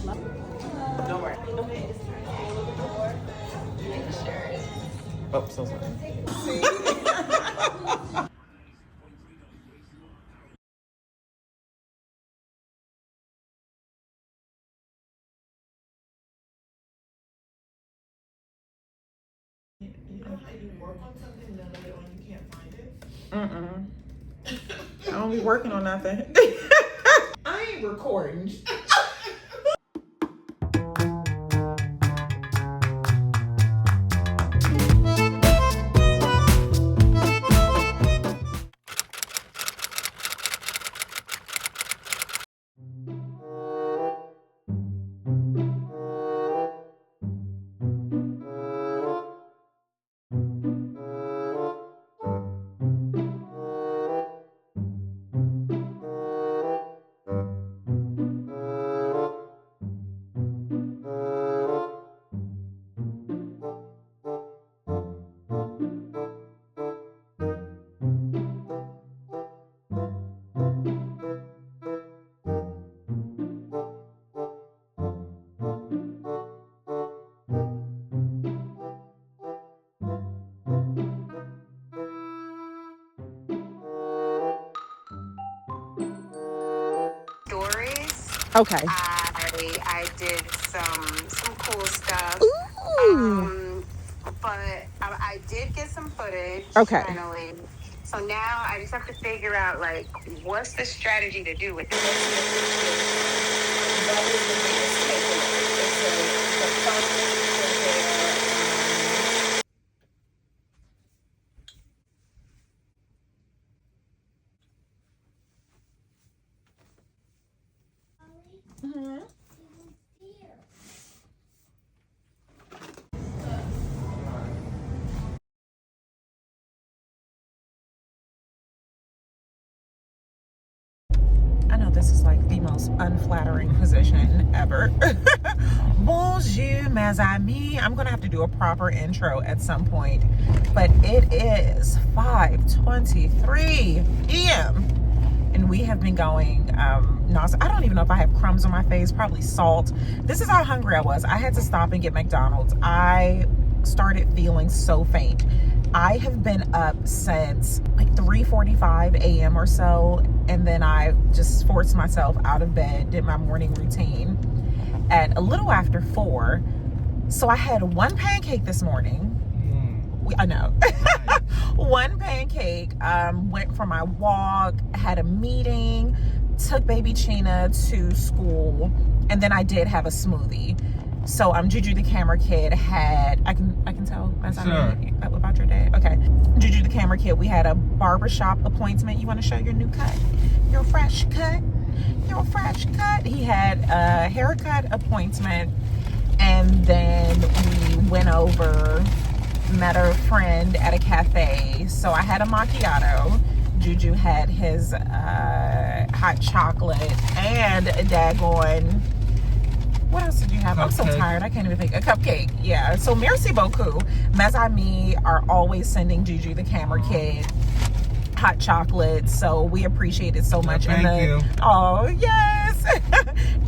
Don't worry. Oh, so sorry. I don't be working on nothing. I ain't recording. Okay. I did some cool stuff. Ooh. But I did get some footage. Okay. Finally. So now I just have to figure out like what's the strategy to do with it. That was the biggest takeaway. The photos were there. Mm-hmm. I know this is like the most unflattering position ever. Bonjour, mes amis. I'm gonna have to do a proper intro at some point, but it is 5:23 p.m. and we have been going I don't even know if I have crumbs on my face, probably salt. This is how hungry I was. I had to stop and get McDonald's. I started feeling so faint. I have been up since like 3:45 a.m. or so, and then I just forced myself out of bed, did my morning routine at a little after 4. So I had one pancake this morning. I know. One pancake, went for my walk, had a meeting, took baby Chena to school, and then I did have a smoothie. So Juju the camera kid had, I can tell as I'm about your day. Okay. Juju the camera kid, we had a barbershop appointment. You want to show your new cut? Your fresh cut? Your fresh cut? He had a haircut appointment, and then we went over, met a friend at a cafe. So I had a macchiato. Juju had his hot chocolate and a daggone, what else did you have? I'm so tired, I can't even think. A cupcake. Yeah, so merci beaucoup. Mes amis are always sending Juju the camera kid hot chocolate, so we appreciate it so much. Thank you. Oh yes.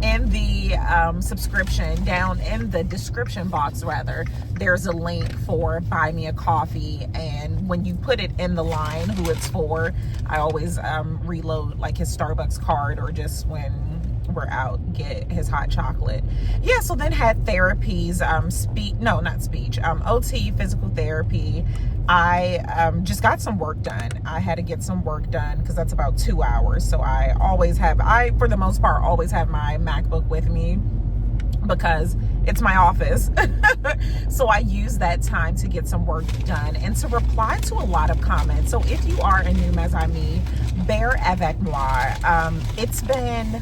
In the subscription, down in the description box rather, there's a link for buy me a coffee, and when you put it in the line who it's for, I always reload like his Starbucks card, or just when we're out, get his hot chocolate. Yeah, so then had therapies, OT, physical therapy. I just got some work done. I had to get some work done because that's about 2 hours. So for the most part, always have my MacBook with me because it's my office. So I use that time to get some work done and to reply to a lot of comments. So if you are a new mes amis, bear avec moi. It's been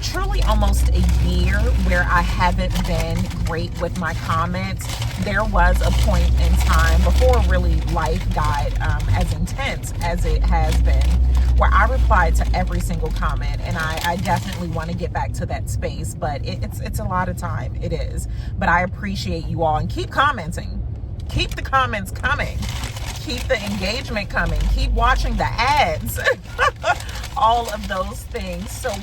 truly almost a year where I haven't been great with my comments. There was a point in time before really life got as intense as it has been, where I replied to every single comment, and I definitely want to get back to that space, but it's a lot of time. It is, but I appreciate you all, and keep commenting, keep the comments coming, keep the engagement coming, keep watching the ads. All of those things. So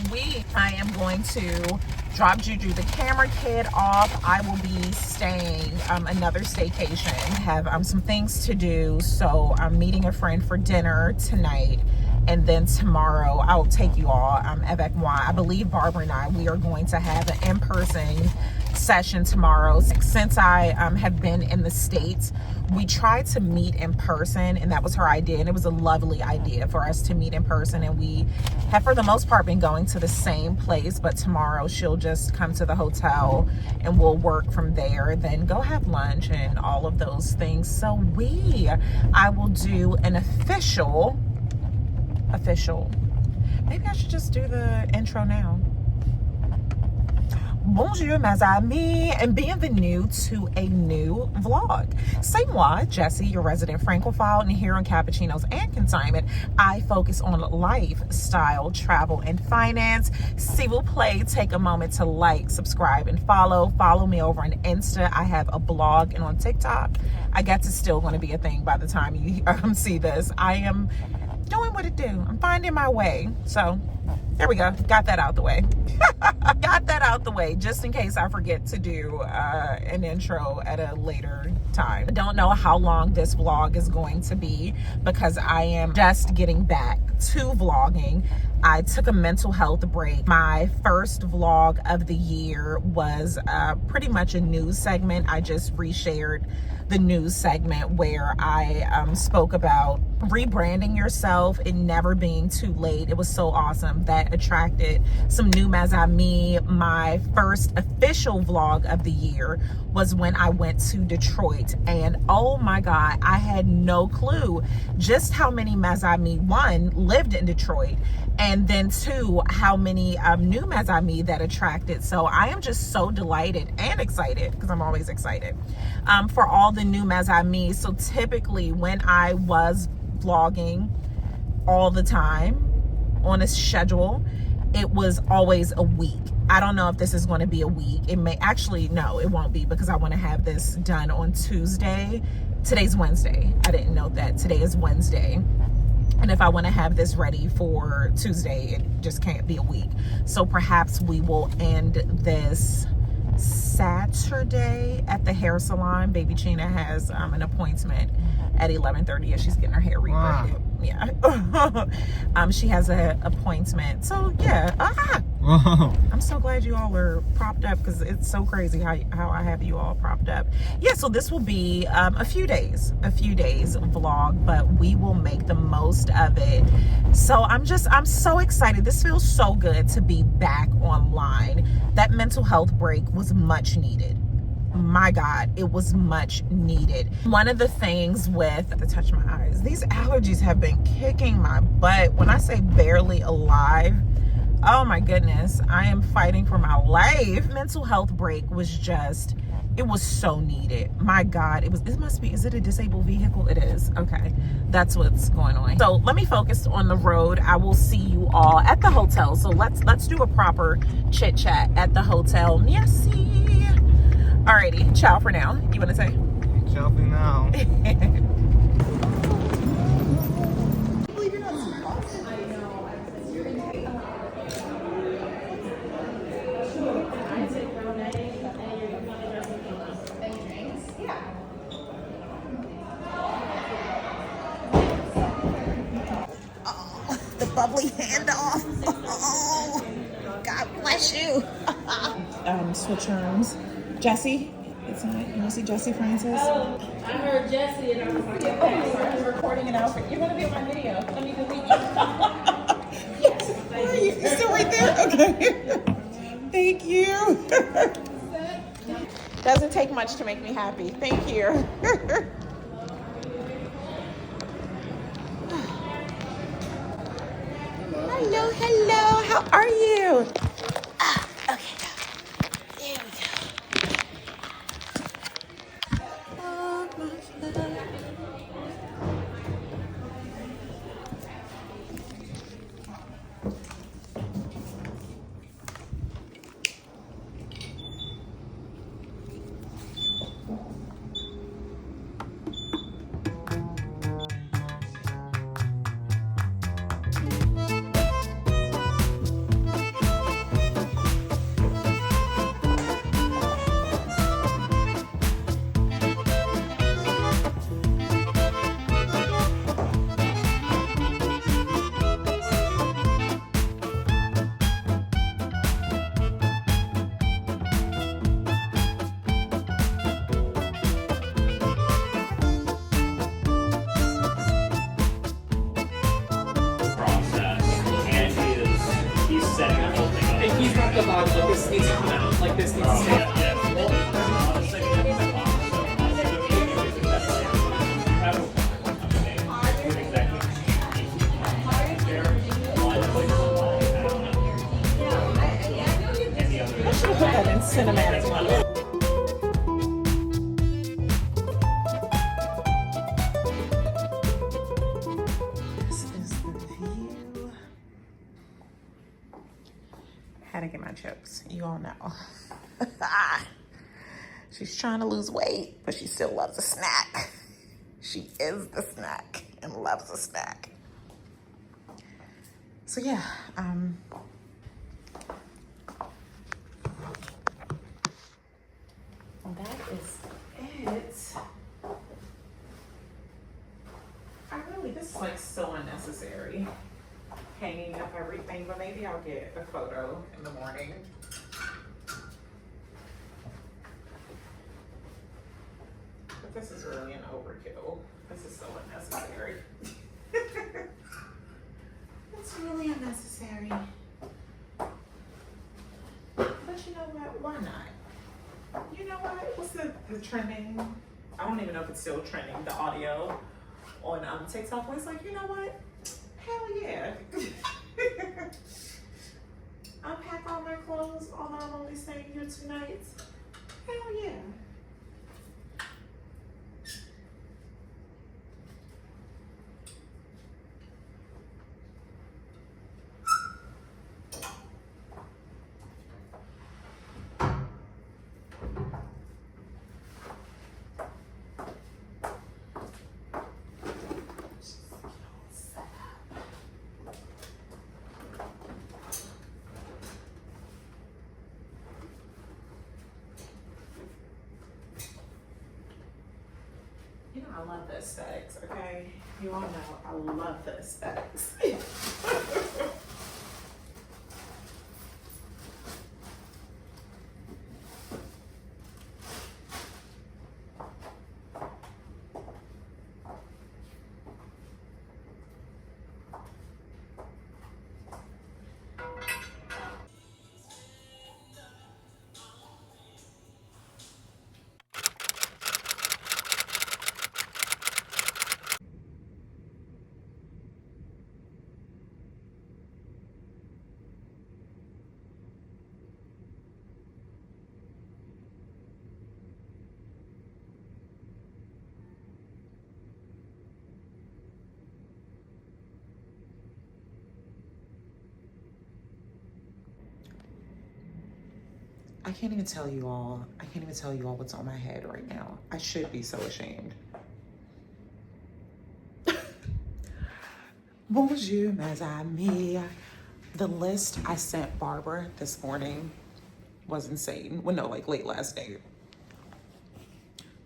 I am going to Drop Juju the camera kid off. I will be staying another staycation. Have some things to do, so I'm meeting a friend for dinner tonight, and then tomorrow I'll take you all avec moi. I believe Barbara and we are going to have an in-person session tomorrow. Since I have been in the States, we tried to meet in person, and that was her idea, and it was a lovely idea for us to meet in person, and we have for the most part been going to the same place, but tomorrow she'll just come to the hotel and we'll work from there, then go have lunch and all of those things. So I will do an official, maybe I should just do the intro now. Bonjour mes amis, and bienvenue to a new vlog. C'est moi, Jessie, your resident Francophile, and here on Cappuccinos and Consignment, I focus on lifestyle, travel, and finance. S'il vous plaît, take a moment to like, subscribe, and follow. Follow me over on Insta. I have a blog, and on TikTok. I guess it's still going to be a thing by the time you see this. I am doing what it do. I'm finding my way. So there we go. Got that out the way. Got that out the way, just in case I forget to do an intro at a later time. I don't know how long this vlog is going to be because I am just getting back to vlogging. I took a mental health break. My first vlog of the year was pretty much a news segment. I just reshared the news segment where I spoke about rebranding yourself and never being too late. It was so awesome. That attracted some new mes amis. My first official vlog of the year was when I went to Detroit, and oh my God, I had no clue just how many mes amis, one, lived in Detroit, and then two, how many new mes amis that attracted. So I am just so delighted and excited, because I'm always excited, for all the new mes amis. So typically when I was vlogging all the time on a schedule, it was always a week. I don't know if this is going to be a week. It may actually, no, it won't be, because I want to have this done on Tuesday. Today's Wednesday. I didn't know that. Today is Wednesday. And if I want to have this ready for Tuesday, it just can't be a week. So perhaps we will end this Saturday at the hair salon. Baby Chena has an appointment at 11:30 and she's getting her hair rebraided. Wow. Yeah. She has an appointment. So yeah. I'm so glad you all are propped up, because it's so crazy how I have you all propped up. Yeah, so this will be a few days vlog, but we will make the most of it. So I'm so excited. This feels so good to be back online. That mental health break was much needed. My God, it was much needed. One of the things with, to touch my eyes, these allergies have been kicking my butt. When I say barely alive, oh my goodness, I am fighting for my life. Mental health break was just, it was so needed. My God, it must be, is it a disabled vehicle? It is. Okay, that's what's going on. So let me focus on the road. I will see you all at the hotel. So let's do a proper chit chat at the hotel. Merci. Alrighty, ciao for now. You want to say? Ciao for now. The bubbly handoff. Oh, God bless you. Switch rooms. Jesse, it's not. You want to see Jesse Francis? Oh, I heard Jesse and I was like, Oh, sorry, I'm recording an outfit. You're going to be on my video. Let me delete you. Yes. Where are you? You're still right there? Okay. Thank you. Doesn't take much to make me happy. Thank you. Hello, hello. How are you? Okay. There we go. Oh, my love. body, like this needs to come out. Like this needs to stay out. I should have put that in cinematic mode. This is the view. Had to get my chips. You all know. She's trying to lose weight, but she still loves a snack. She is the snack and loves a snack. So yeah, that is it. This is like so unnecessary, hanging up everything, but maybe I'll get a photo in the morning. But this is really an overkill. This is so unnecessary. It's really unnecessary. But you know what? Why not? You know what? What's the trending? I don't even know if it's still trending, the audio on TikTok where it's like, you know what? Hell yeah. Unpack all my clothes, although I'm only staying here 2 nights. Hell yeah. You know, I love the aesthetics, okay? You all know I love the aesthetics. I can't even tell you all what's on my head right now. I should be so ashamed. Bonjour, mes amis. The list I sent Barbara this morning was insane. Well, no, like late last night.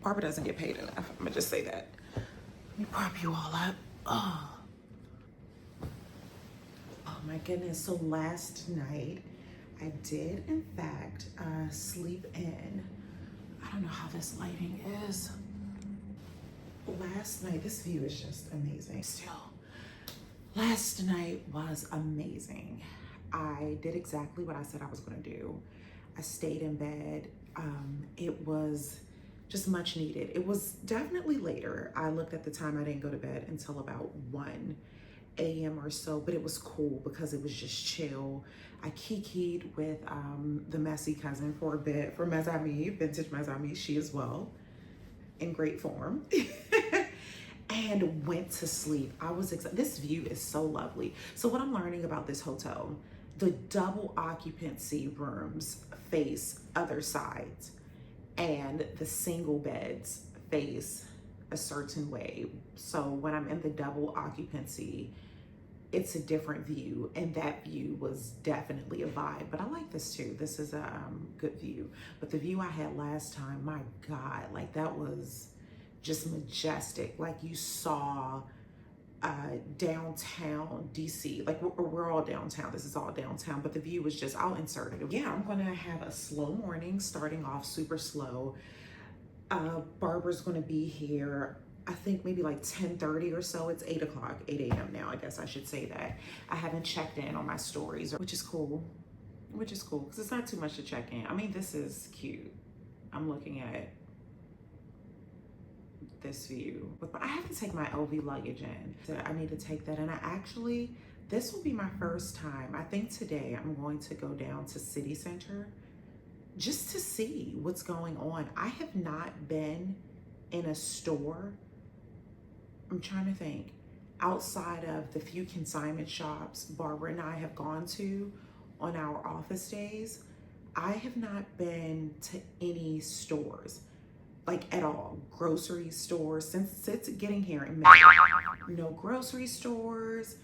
Barbara doesn't get paid enough. I'm gonna just say that. Let me prop you all up. Oh my goodness. So last night, I did, in fact, sleep in. I don't know how this lighting is. Last night, this view is just amazing. Still, last night was amazing. I did exactly what I said I was gonna do. I stayed in bed. It was just much needed. It was definitely later. I looked at the time, I didn't go to bed until about 1 a.m. or so, but it was cool because it was just chill. I kikied with the messy cousin for a bit, for Mes Amis, vintage Mes Amis, she as well, in great form, and went to sleep. I was excited. This view is so lovely. So what I'm learning about this hotel, the double occupancy rooms face other sides, and the single beds face a certain way. So when I'm in the double occupancy, it's a different view, and that view was definitely a vibe. But I like this too. This is a good view. But the view I had last time, my God, like that was just majestic. Like you saw downtown DC, like we're all downtown. This is all downtown, but the view was just, I'll insert it. Yeah, I'm gonna have a slow morning, starting off super slow. Barbara's gonna be here, I think maybe like 10:30 or so. It's 8 a.m. now, I guess I should say that. I haven't checked in on my stories, which is cool. which is cool because it's not too much to check in. I mean, this is cute. I'm looking at this view, but I have to take my LV luggage in. So I need to take that, and this will be my first time. I think today I'm going to go down to City Center just to see what's going on. I have not been in a store, I'm trying to think, outside of the few consignment shops Barbara and I have gone to on our office days. I have not been to any stores, like at all. Grocery stores, since it's getting here in May. No grocery stores,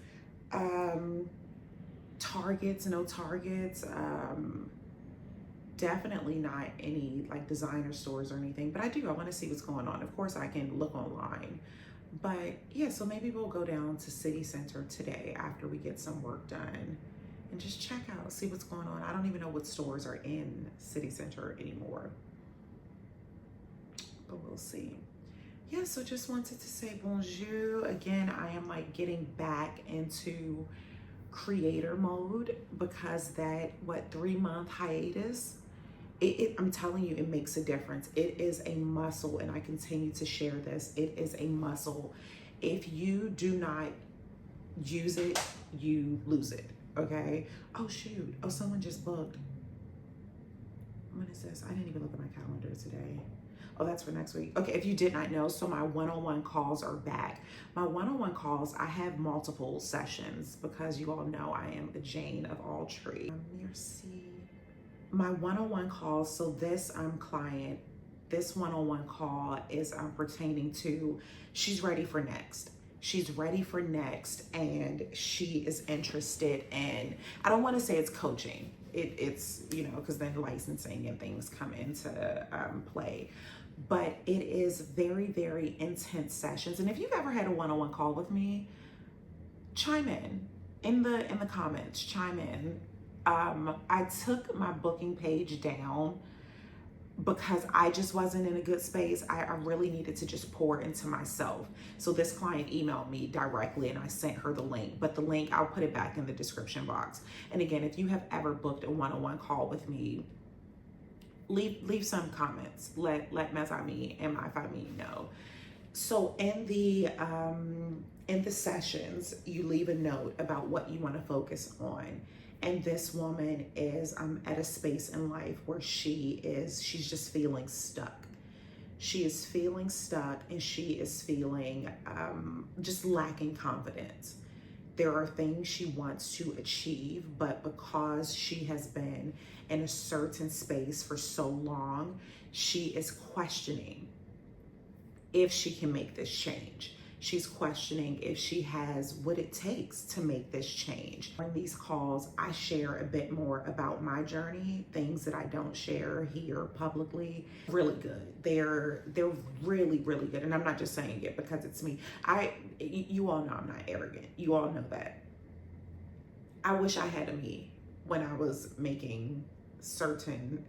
Targets, no Targets, definitely not any like designer stores or anything, but I want to see what's going on. Of course I can look online, but yeah, so maybe we'll go down to City Center today after we get some work done and just check out, see what's going on. I don't even know what stores are in City Center anymore, but we'll see. Yeah, so just wanted to say bonjour. Again, I am like getting back into creator mode because that 3-month hiatus, I'm telling you, it makes a difference. It is a muscle, and I continue to share this. It is a muscle. If you do not use it, you lose it, okay? Oh shoot, oh, someone just booked. When is this? I didn't even look at my calendar today. Oh, that's for next week. Okay, if you did not know, so my one-on-one calls are back. My one-on-one calls, I have multiple sessions because you all know I am the Jane of all trades. Merci. My one-on-one calls, so this client, this one-on-one call is pertaining to, she's ready for next. She's ready for next, and she is interested in, I don't want to say it's coaching. It's, you know, because then licensing and things come into play. But it is very, very intense sessions. And if you've ever had a one-on-one call with me, chime in the comments, chime in. I took my booking page down because I just wasn't in a good space. I really needed to just pour into myself. So this client emailed me directly and I sent her the link, but the link, I'll put it back in the description box. And again, if you have ever booked a one-on-one call with me, leave some comments. Let mes amis and my famille know. So in the sessions, you leave a note about what you want to focus on. And this woman is at a space in life where she's just feeling stuck. She is feeling stuck, and she is feeling just lacking confidence. There are things she wants to achieve, but because she has been in a certain space for so long, she is questioning if she can make this change. She's questioning if she has what it takes to make this change. In these calls, I share a bit more about my journey, things that I don't share here publicly. Really good. They're really, really good. And I'm not just saying it because it's me. You all know I'm not arrogant. You all know that. I wish I had a me when I was making certain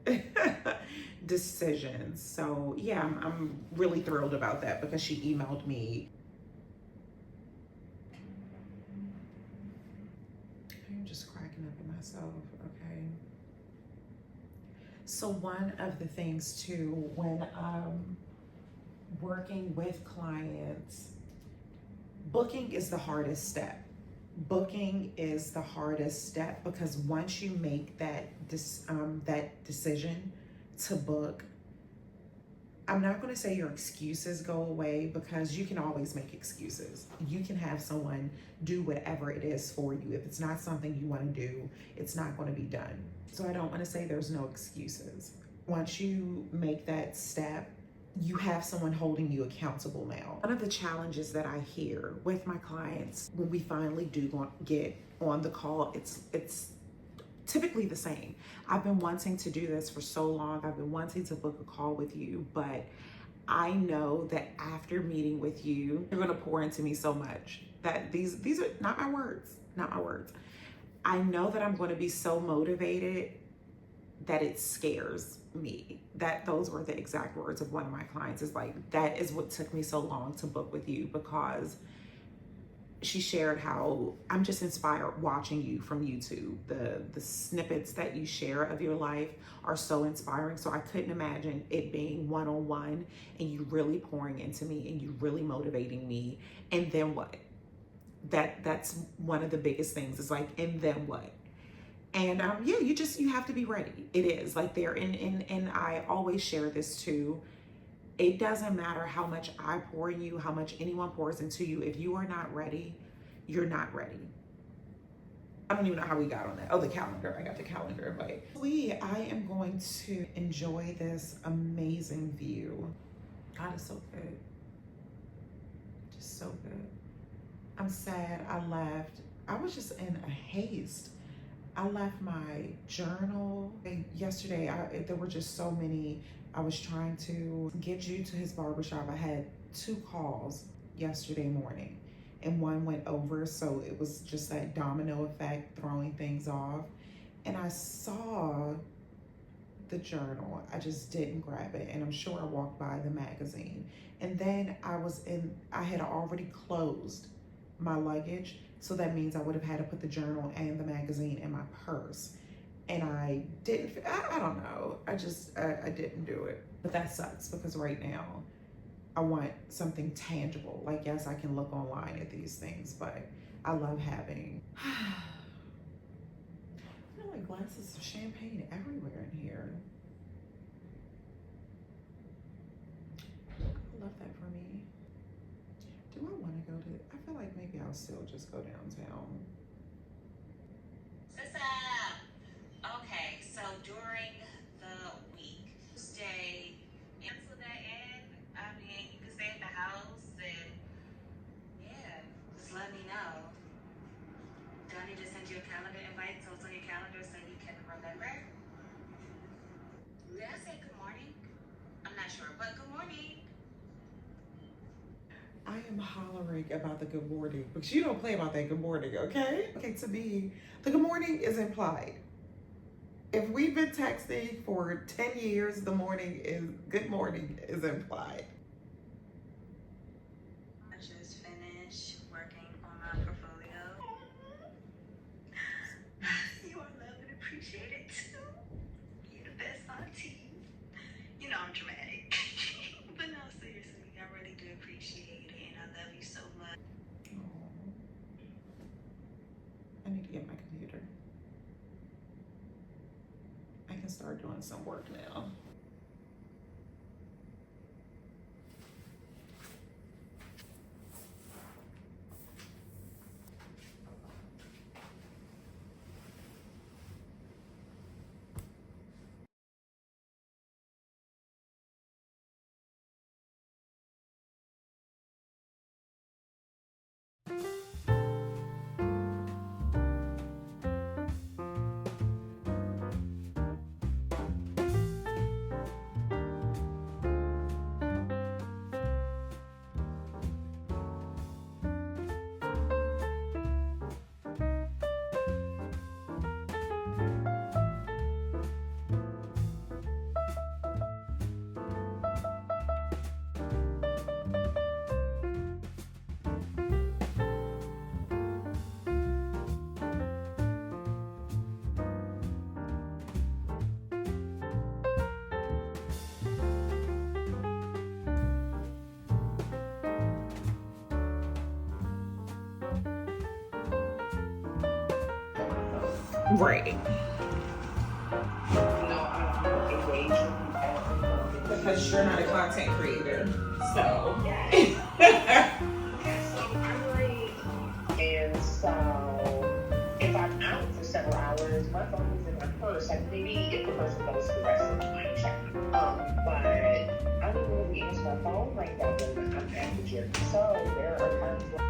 decisions. So yeah, I'm really thrilled about that because she emailed me. I'm just cracking up at myself, okay? So one of the things too, when I'm working with clients, booking is the hardest step. Booking is the hardest step because once you make that decision to book, I'm not going to say your excuses go away because you can always make excuses. You can have someone do whatever it is for you. If it's not something you want to do, it's not going to be done. So I don't want to say there's no excuses. Once you make that step, you have someone holding you accountable now. One of the challenges that I hear with my clients when we finally do get on the call, it's typically the same. I've been wanting to do this for so long. I've been wanting to book a call with you, but I know that after meeting with you, you're gonna pour into me so much that these are not my words, not my words. I know that I'm gonna be so motivated that it scares me. Those were the exact words of one of my clients. Is like, that is what took me so long to book with you, because she shared how I'm just inspired watching you from YouTube. The snippets that you share of your life are so inspiring. So I couldn't imagine it being one-on-one and you really pouring into me and you really motivating me. And then what? That's one of the biggest things. It's like, and then what? And yeah, you have to be ready. It is like there, and I always share this too. It doesn't matter how much I pour in you, how much anyone pours into you. If you are not ready, you're not ready. I don't even know how we got on that. Oh, the calendar. I got the calendar. But I am going to enjoy this amazing view. God is so good. Just so good. I'm sad I left. I was just in a haste. I left my journal. Yesterday, there were just so many. I was trying to get you to his barbershop. I had 2 calls yesterday morning and one went over. So it was just that domino effect, throwing things off. And I saw the journal. I just didn't grab it. And I'm sure I walked by the magazine. And then I had already closed my luggage. So that means I would have had to put the journal and the magazine in my purse. And I didn't, I don't know. I didn't do it. But that sucks because right now I want something tangible. Like, yes, I can look online at these things, but I love having, I feel like glasses of champagne everywhere in here. I love that for me. Do I want to go to, I feel like maybe I'll still just go downtown. Okay, so during the week, stay, cancel that in. I mean, you can stay in the house and yeah, just let me know. Do I need to send you a calendar invite so it's on your calendar so you can remember? Did I say good morning? I'm not sure, but good morning. I am hollering about the good morning, but you don't play about that good morning, okay? Okay, to me, the good morning is implied. If we've been texting for 10 years, good morning is implied. I just finished working on my portfolio. You are loved and appreciated too. You're the best auntie. You know I'm dramatic. But no, seriously, I really do appreciate it and I love you so much. Aww. I need to get my computer. I can start doing some work now. Right. Because you're not a content creator. So. And so if I'm out for several hours, my phone is in my purse. Like maybe if the person goes to the restroom, I might check. But I don't really use my phone like that when I'm at the gym. So there are times where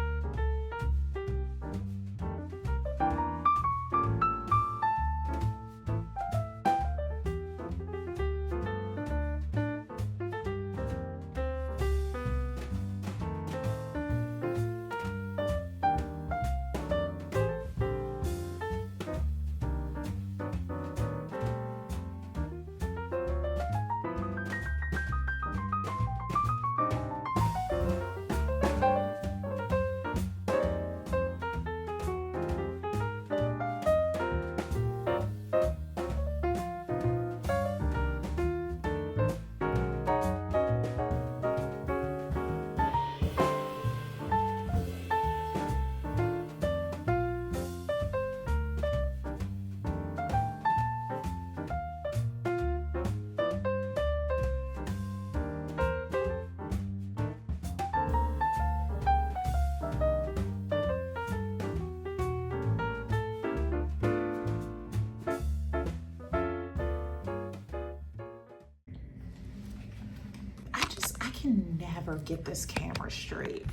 can never get this camera straight.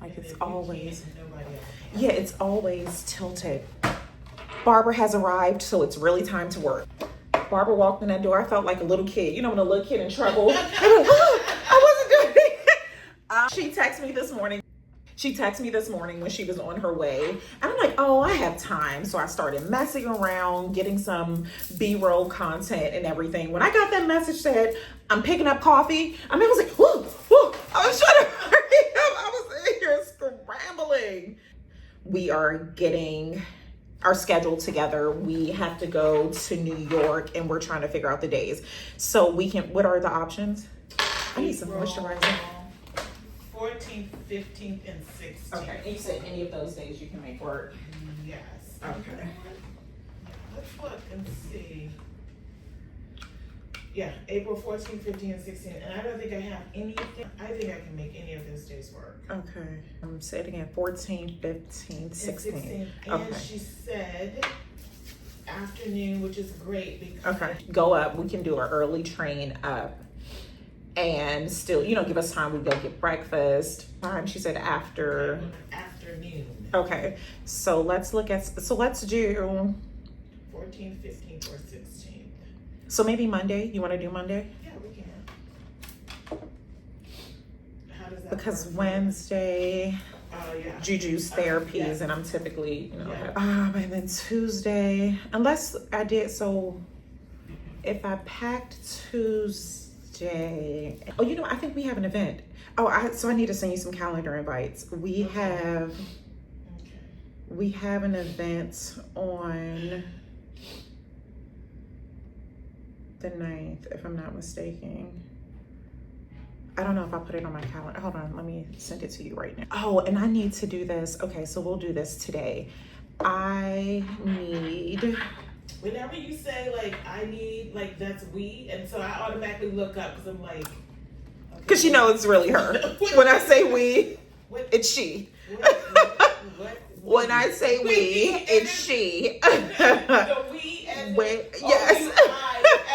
Like, And it's if you always, can't, nobody else can. yeah, it's always tilted. Barbara has arrived, so it's really time to work. Barbara walked in that door. I felt like a little kid. You know, when a little kid in trouble. I wasn't doing it. She texted me this morning. She texted me this morning when she was on her way. And I'm like, oh, I have time. So I started messing around, getting some B-roll content and everything. When I got that message said, I'm picking up coffee, I was like, whoo, whoo. I was trying to hurry up. I was in here scrambling. We are getting our schedule together. We have to go to New York and we're trying to figure out the days. So we can, what are the options? I need some moisturizer. 14th, 15th, and 16th. Okay, and you said any of those days you can make work? Yes. Okay. Let's look and see. Yeah, April 14th, 15th, and 16th. And I don't think I have anything. I think I can make any of those days work. Okay. I'm sitting at 14, 15, 16. And Okay. she said afternoon, which is great because Okay. Go up. We can do an early train up and still, you know, give us time. We go get breakfast. She said after. afternoon. Okay. So let's look at, so let's do 14th, 15th, or 16th. So maybe Monday. You want to do Monday? Yeah, we can. How does that Because work? Wednesday, Yeah. Juju's therapies, yes. and I'm typically, you know, Yeah. and then Tuesday, unless I did, so if I packed Tuesday, oh, you know, I think we have an event. Oh, so I need to send you some calendar invites. We have an event on the 9th, if I'm not mistaken. I don't know if I put it on my calendar. Hold on, let me send it to you right now. Oh, and I need to do this. Okay, so we'll do this today. I need... Whenever you say, like, I need, like, that's we, and so I automatically look up because I'm like... Because you know it's really her. When I say we, What? it's she. What? When I say we, it's she. The we and yes.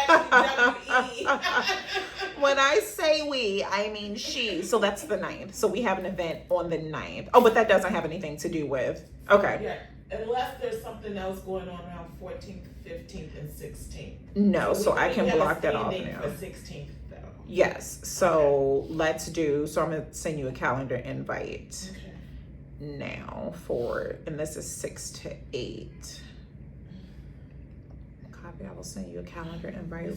actually When I say we, I mean she. So that's the 9th. So we have an event on the 9th. Oh, but that doesn't have anything to do with. Okay. Yeah, unless there's something else going on around 14th, 15th, and 16th. No, so I can we have a block that off standing now. For 16th, though. Yes. So let's do. So I'm gonna send you a calendar invite Okay. now for, and this is 6 to 8. Copy. I will send you a calendar invite.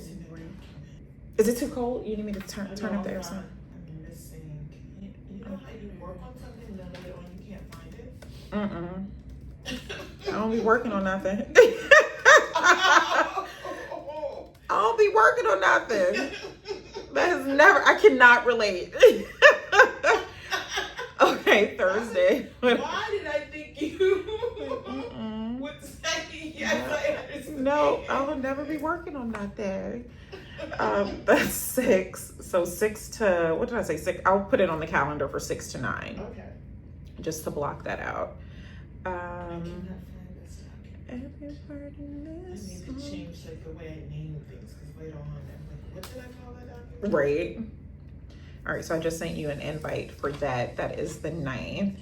Is it too cold? You need me to turn up the air conditioner? I'm missing. You know how you work on something and then later on you can't find it? I don't be working on nothing. I don't be working on nothing. That has never, I cannot relate. Okay, Thursday. Why did I think you would say yes? I understand. No, I will never be working on nothing. That's 6. So 6 to, what did I say? 6. I'll put it on the calendar for 6 to 9. Okay. Just to block that out. I cannot find this document. Every word in I this need to song. change like the way I name things because later on I'm like, what did I call that document? Right. All right, so I just sent you an invite for that. That is the 9th.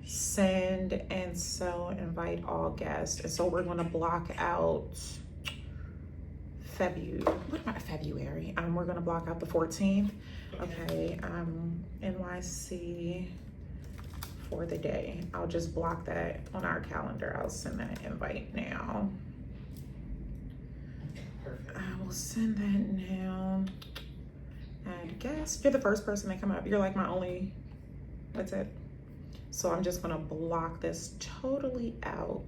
Send and so invite all guests. And so we're gonna block out February. We're gonna block out the 14th. Okay, NYC for the day. I'll just block that on our calendar. I'll send that invite now. Perfect. I will send that now. And guess you're the first person to come up. You're like my only, that's it. So I'm just gonna block this totally out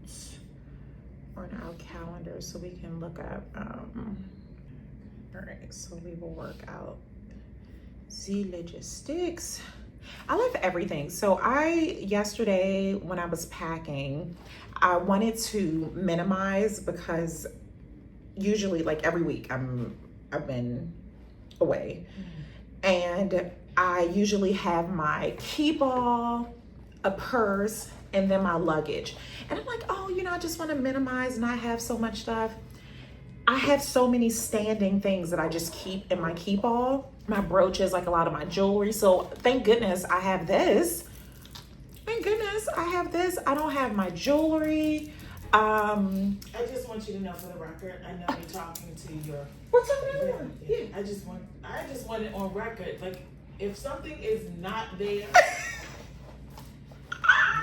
on our calendar so we can look up, all right, so we will work out the logistics. I love everything. So yesterday when I was packing, I wanted to minimize because usually like every week I've been away. And I usually have my key ball, a purse, and then my luggage. And I'm like, oh, you know, I just want to minimize not have so much stuff. I have so many standing things that I just keep in my keep all. My brooches, like a lot of my jewelry. So thank goodness I have this. Thank goodness I have this. I don't have my jewelry. I just want you to know for the record, I know you're talking to your. What's over there? Yeah. I just want it on record. Like, if something is not there,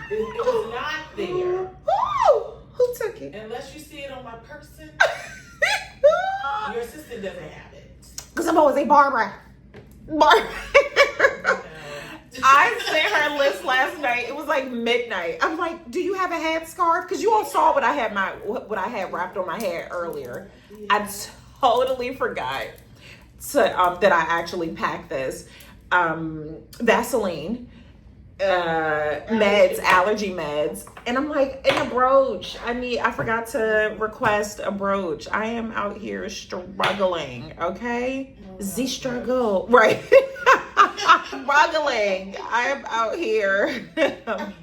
it is not there. Ooh, who took it? Unless you see it on my person, your assistant doesn't have it. Because I'm always a Barbara. I sent her a list last night. It was like midnight. I'm like, do you have a head scarf? Because you all saw what I had wrapped on my head earlier. I totally forgot to that I actually packed this. Vaseline, meds, allergy meds. And I'm like, and a brooch. I forgot to request a brooch. I am out here struggling, okay? The struggle. Right. Struggling. I am out here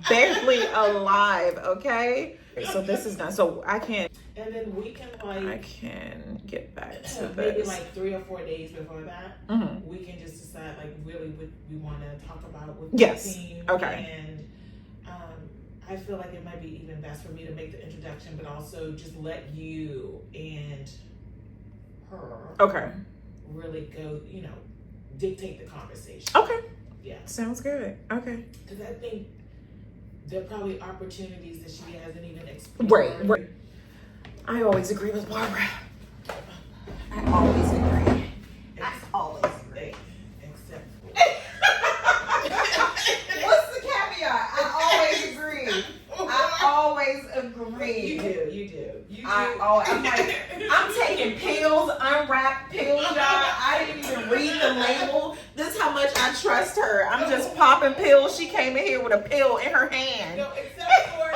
barely alive, okay? So this is not, so I can't. And then we can I can get back to maybe this. like 3 or 4 days before that, we can just decide like really what we want to talk about with the team. Okay. And I feel like it might be even best for me to make the introduction, but also just let you and her really go, dictate the conversation. Okay. Yeah. Sounds good. Okay. Because I think there are probably opportunities that she hasn't even explored. Right. I always agree with Barbara. I always agree. Except What's the caveat? I always agree. You do. I'm like, I'm taking pills, unwrapped pills, y'all. I didn't even read the label. This is how much I trust her. I'm just popping pills. She came in here with a pill in her hand. No, except for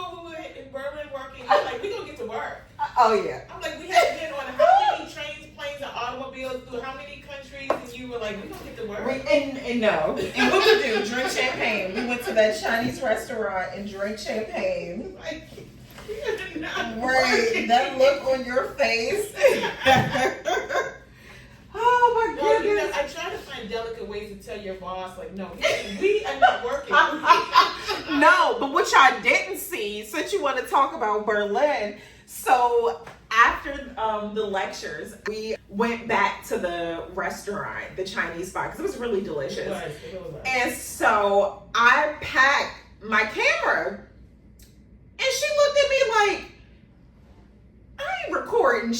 when we were in Berlin working, I'm like, we gonna get to work. Oh yeah. I'm like, we had been on how many trains, planes, and automobiles through how many countries, and you were like, we gonna get to work. And no. And what we do? Drink champagne. We went to that Chinese restaurant and drank champagne. Like, Right. That look on your face. Oh my goodness. I try to find delicate ways to tell your boss, like, no, we are not working. No, but what y'all didn't see, since you want to talk about Berlin, so after the lectures, we went back to the restaurant, the Chinese spot, because it was really delicious. It was. And so I packed my camera, and she looked at me like, I ain't recording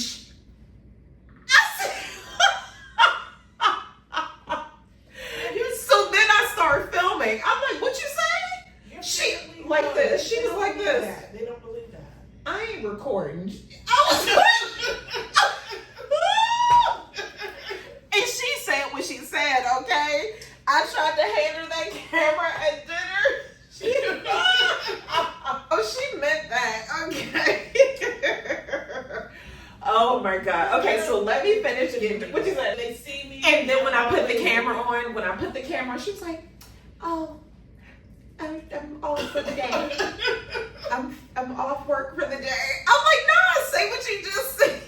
So then I start filming. I'm like, what you say? She like this. She was like this. They don't believe that. I ain't recording. I was and she said what she said, okay? I tried to hand her that camera at dinner. She meant that. Okay. Oh my God. Okay, so let me finish again. What you said? They see me. And then when I put the camera on, she was like, "Oh, I'm off for the day. I'm off work for the day." I'm like, "No, say what you just said."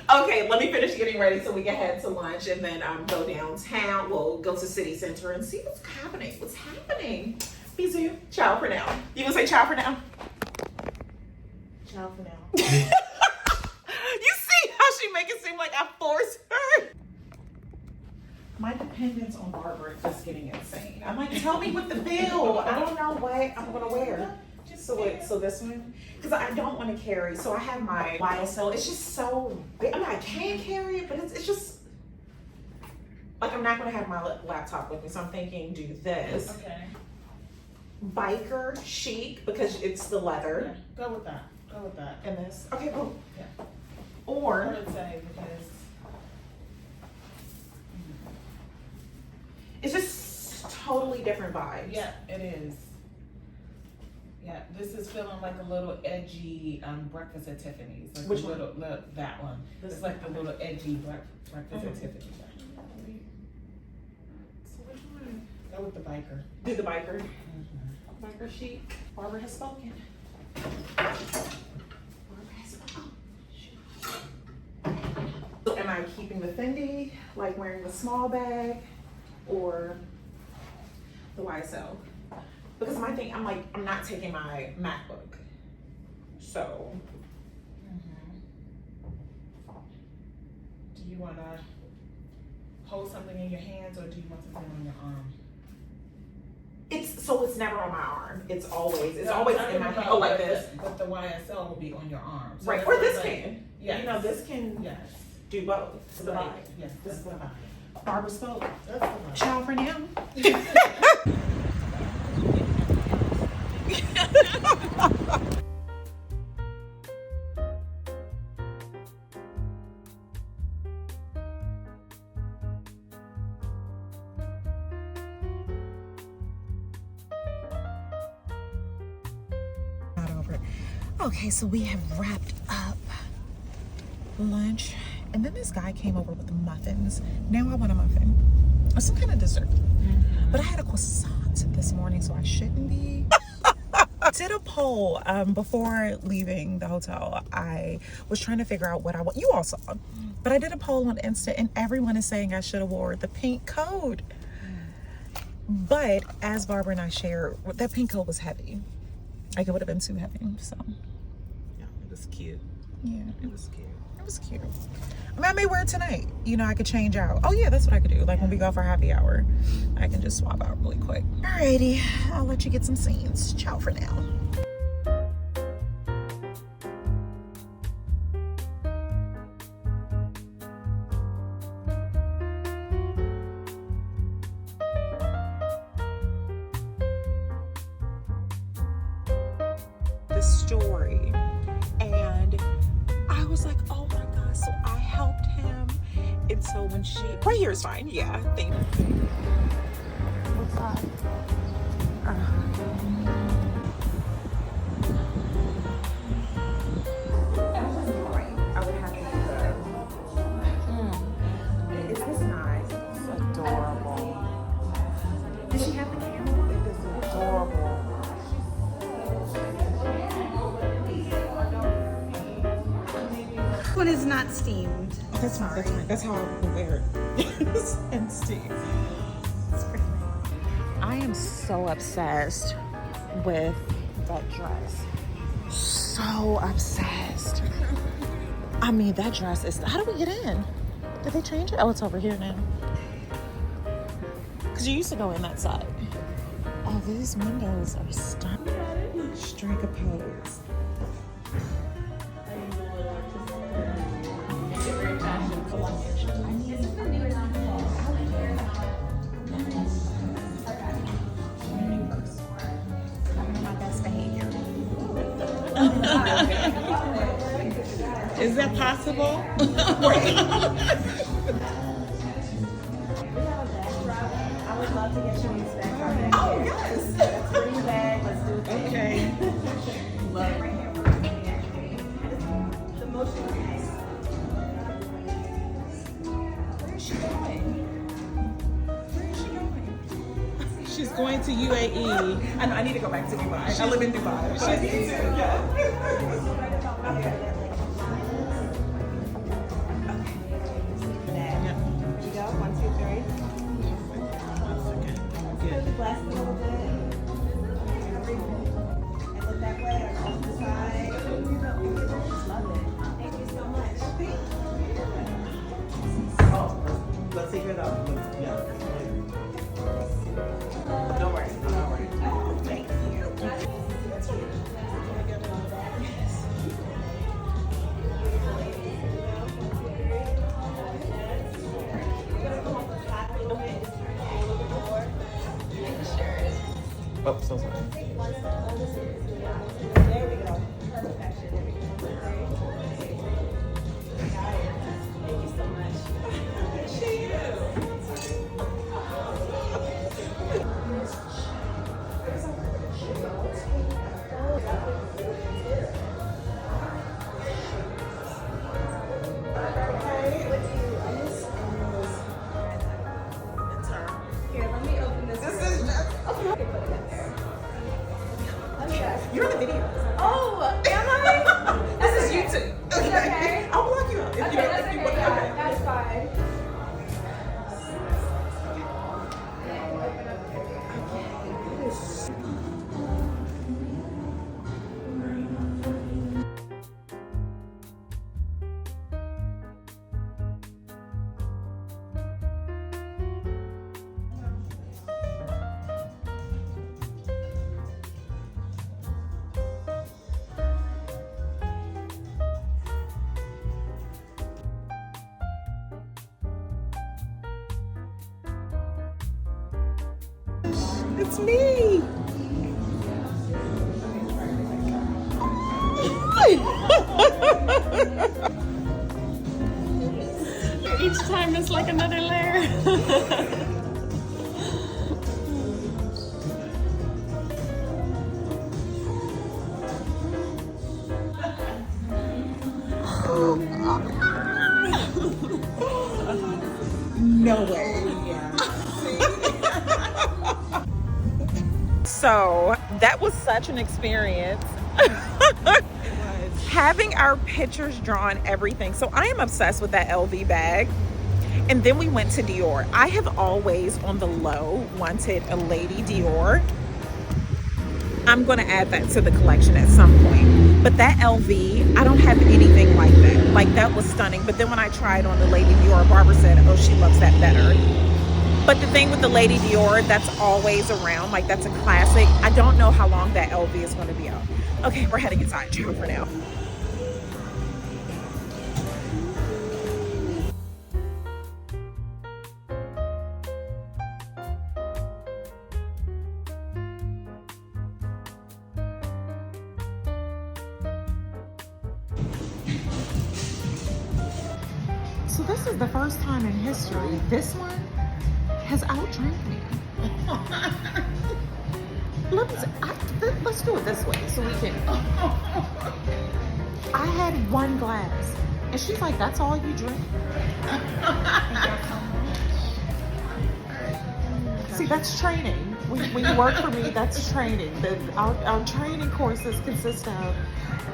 Okay, let me finish getting ready so we can head to lunch and then go downtown. We'll go to City Center and see what's happening. Bisous. Ciao for now. You gonna say ciao for now? Ciao for now. You see how she make it seem like I forced her? My dependence on Barbara is just getting insane. I'm like, tell me what the bill. I don't know what I'm gonna wear. So this one, because I don't want to carry. So I have my YSL. It's just so big. I mean, I can carry it, but it's just like I'm not gonna have my laptop with me. So I'm thinking, do this. Okay. Biker chic because it's the leather. Yeah, go with that. And this. Okay, boom. Yeah. I Or would say because it's just totally different vibes. yeah, it is. Yeah, this is feeling like a little edgy breakfast at Tiffany's. Like Which one? That one. It's like the little edgy breakfast at Tiffany's. So which one? Go with the biker. Do the biker. Biker chic. Barbara has spoken. Barbara has spoken. So am I keeping the Fendi, like wearing the small bag, or the YSL? Because my thing, I'm like, I'm not taking my MacBook. So. Do you want to hold something in your hands, or do you want something on your arm? It's never on my arm. It's always in my hand. Oh, like this. But the YSL will be on your arm. So right. Or this like, can. Yes. You know, this can do both. It's the vibe. Yes. This is the vibe. Barbara spoke. That's the vibe. Ciao for now. Not over it. Okay, so we have wrapped up lunch, and then this guy came over with muffins. Now I want a muffin or some kind of dessert. But I had a croissant this morning, so I shouldn't be. Did a poll before leaving the hotel. I was trying to figure out what I want. You all saw, but I did a poll on Insta, and everyone is saying I should have wore the pink coat. But as Barbara and I shared, that pink coat was heavy. Like, it would have been too heavy. So Yeah, it was cute. yeah, It was cute. it was cute. I mean, I may wear it tonight. You know, I could change out. Oh yeah, that's what I could do. Like when we go for happy hour, I can just swap out really quick. Alrighty, I'll let you get some scenes. Ciao for now. The story, and I was like, oh my god. So I helped him, and so when she right here is fine. Yeah, thank you. What's that? I would have to do that. Is this nice? It's adorable. Did she have the camera? It is adorable. This one is not steamed. That's fine. That's fine. That's how I wear it. And steam. It's pretty nice. I am so obsessed with that dress. So obsessed. I mean, that dress is. How do we get in? Did they change it? Oh, it's over here now. Because you used to go in that side. Oh, these windows are stunning. Strike a pose. My best behavior. Is that possible? I would love to get you these back. Oh, yes. Let's bring you back. Let's do it. Okay. Love it. The motion is nice. Where is she going? Where is she going? She's going to UAE. I know, I need to go back to Dubai. I live in Dubai. But I need to, yeah. Here we go. 1, 2, 3. Put the glass a little bit. And look that way. Or off the side. Love it. Thank you so much. Oh, let's take it out. Yeah. Don't worry. Don't worry. Thank you. Oh, so sorry. There we go. Perfection. There we go. Got it. Thank you so much. Here, let me open this. This is just. Okay, put it in there. It's me. Each time it's like another layer. No way. So that was such an experience. Having our pictures drawn, everything. So I am obsessed with that LV bag. And then we went to Dior. I have always on the low wanted a Lady Dior. I'm gonna add that to the collection at some point. But that LV, I don't have anything like that. Like, that was stunning. But then when I tried on the Lady Dior, Barbara said, oh, she loves that better. But the thing with the Lady Dior, that's always around. Like, that's a classic. I don't know how long that LV is gonna be out. Okay, we're heading inside. Ciao for now. So this is the first time in history this one has outdrank me. Let's do it this way so we can. I had one glass and she's like, that's all you drink? See, that's training. When you work for me, that's training. Our training courses consist of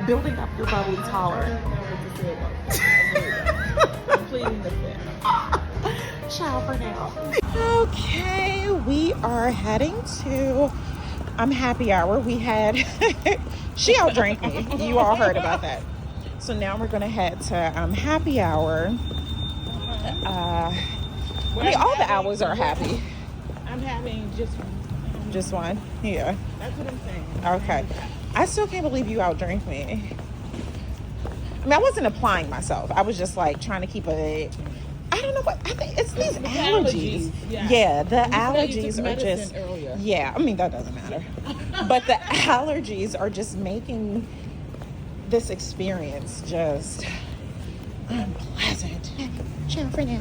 building up your bubbly tolerance. Completing the fit. Ciao for now. Okay, we are heading to happy hour. We had she outdrank me. You all heard about that. So now we're gonna head to happy hour. I mean, all the hours are happy. I'm having Just one? Yeah. that's what I'm saying. Okay. I still can't believe you outdrank me. I mean, I wasn't applying myself. I was just like trying to keep I don't know what, I think it's these allergies. Yeah, the allergies are just, earlier. yeah, I mean, that doesn't matter. But the allergies are just making this experience just unpleasant. Ciao for now.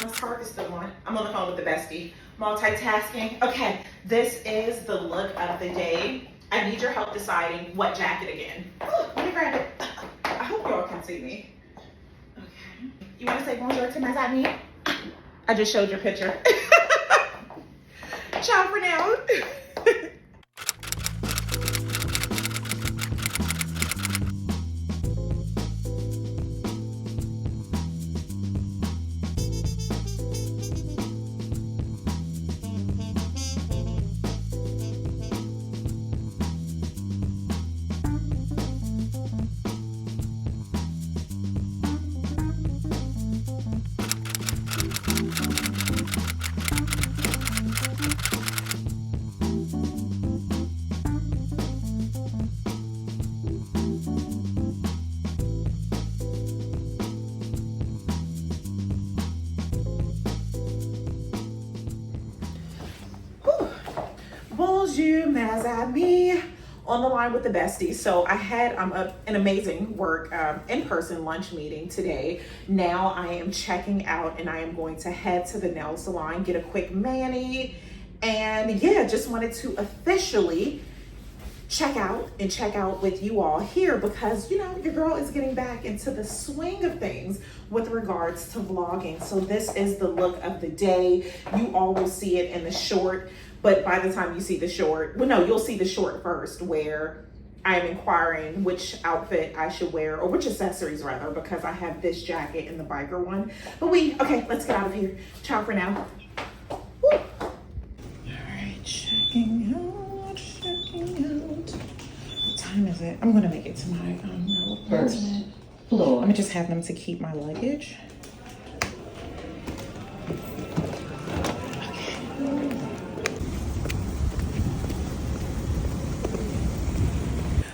My scarf is still on. I'm on the phone with the bestie. Multitasking. Okay, this is the look of the day. I need your help deciding what jacket again. Ooh, let me grab it. I hope y'all can see me. Okay. You want to say bonjour to mes amis? I just showed your picture. Ciao for now. Bonjour, mes amis. On the line with the besties. So I had an amazing work in-person lunch meeting today. Now I am checking out and I am going to head to the nail salon, get a quick mani, and yeah, just wanted to officially check out with you all here because, you know, your girl is getting back into the swing of things with regards to vlogging. So this is the look of the day. You all will see it in the short, but by the time you see the short, well, no, you'll see the short first where I am inquiring which outfit I should wear, or which accessories rather, because I have this jacket and the biker one. But okay, let's get out of here. Ciao for now. Woo. All right, checking out. What time is it? I'm gonna make it to my apartment. I'm gonna just have them to keep my luggage.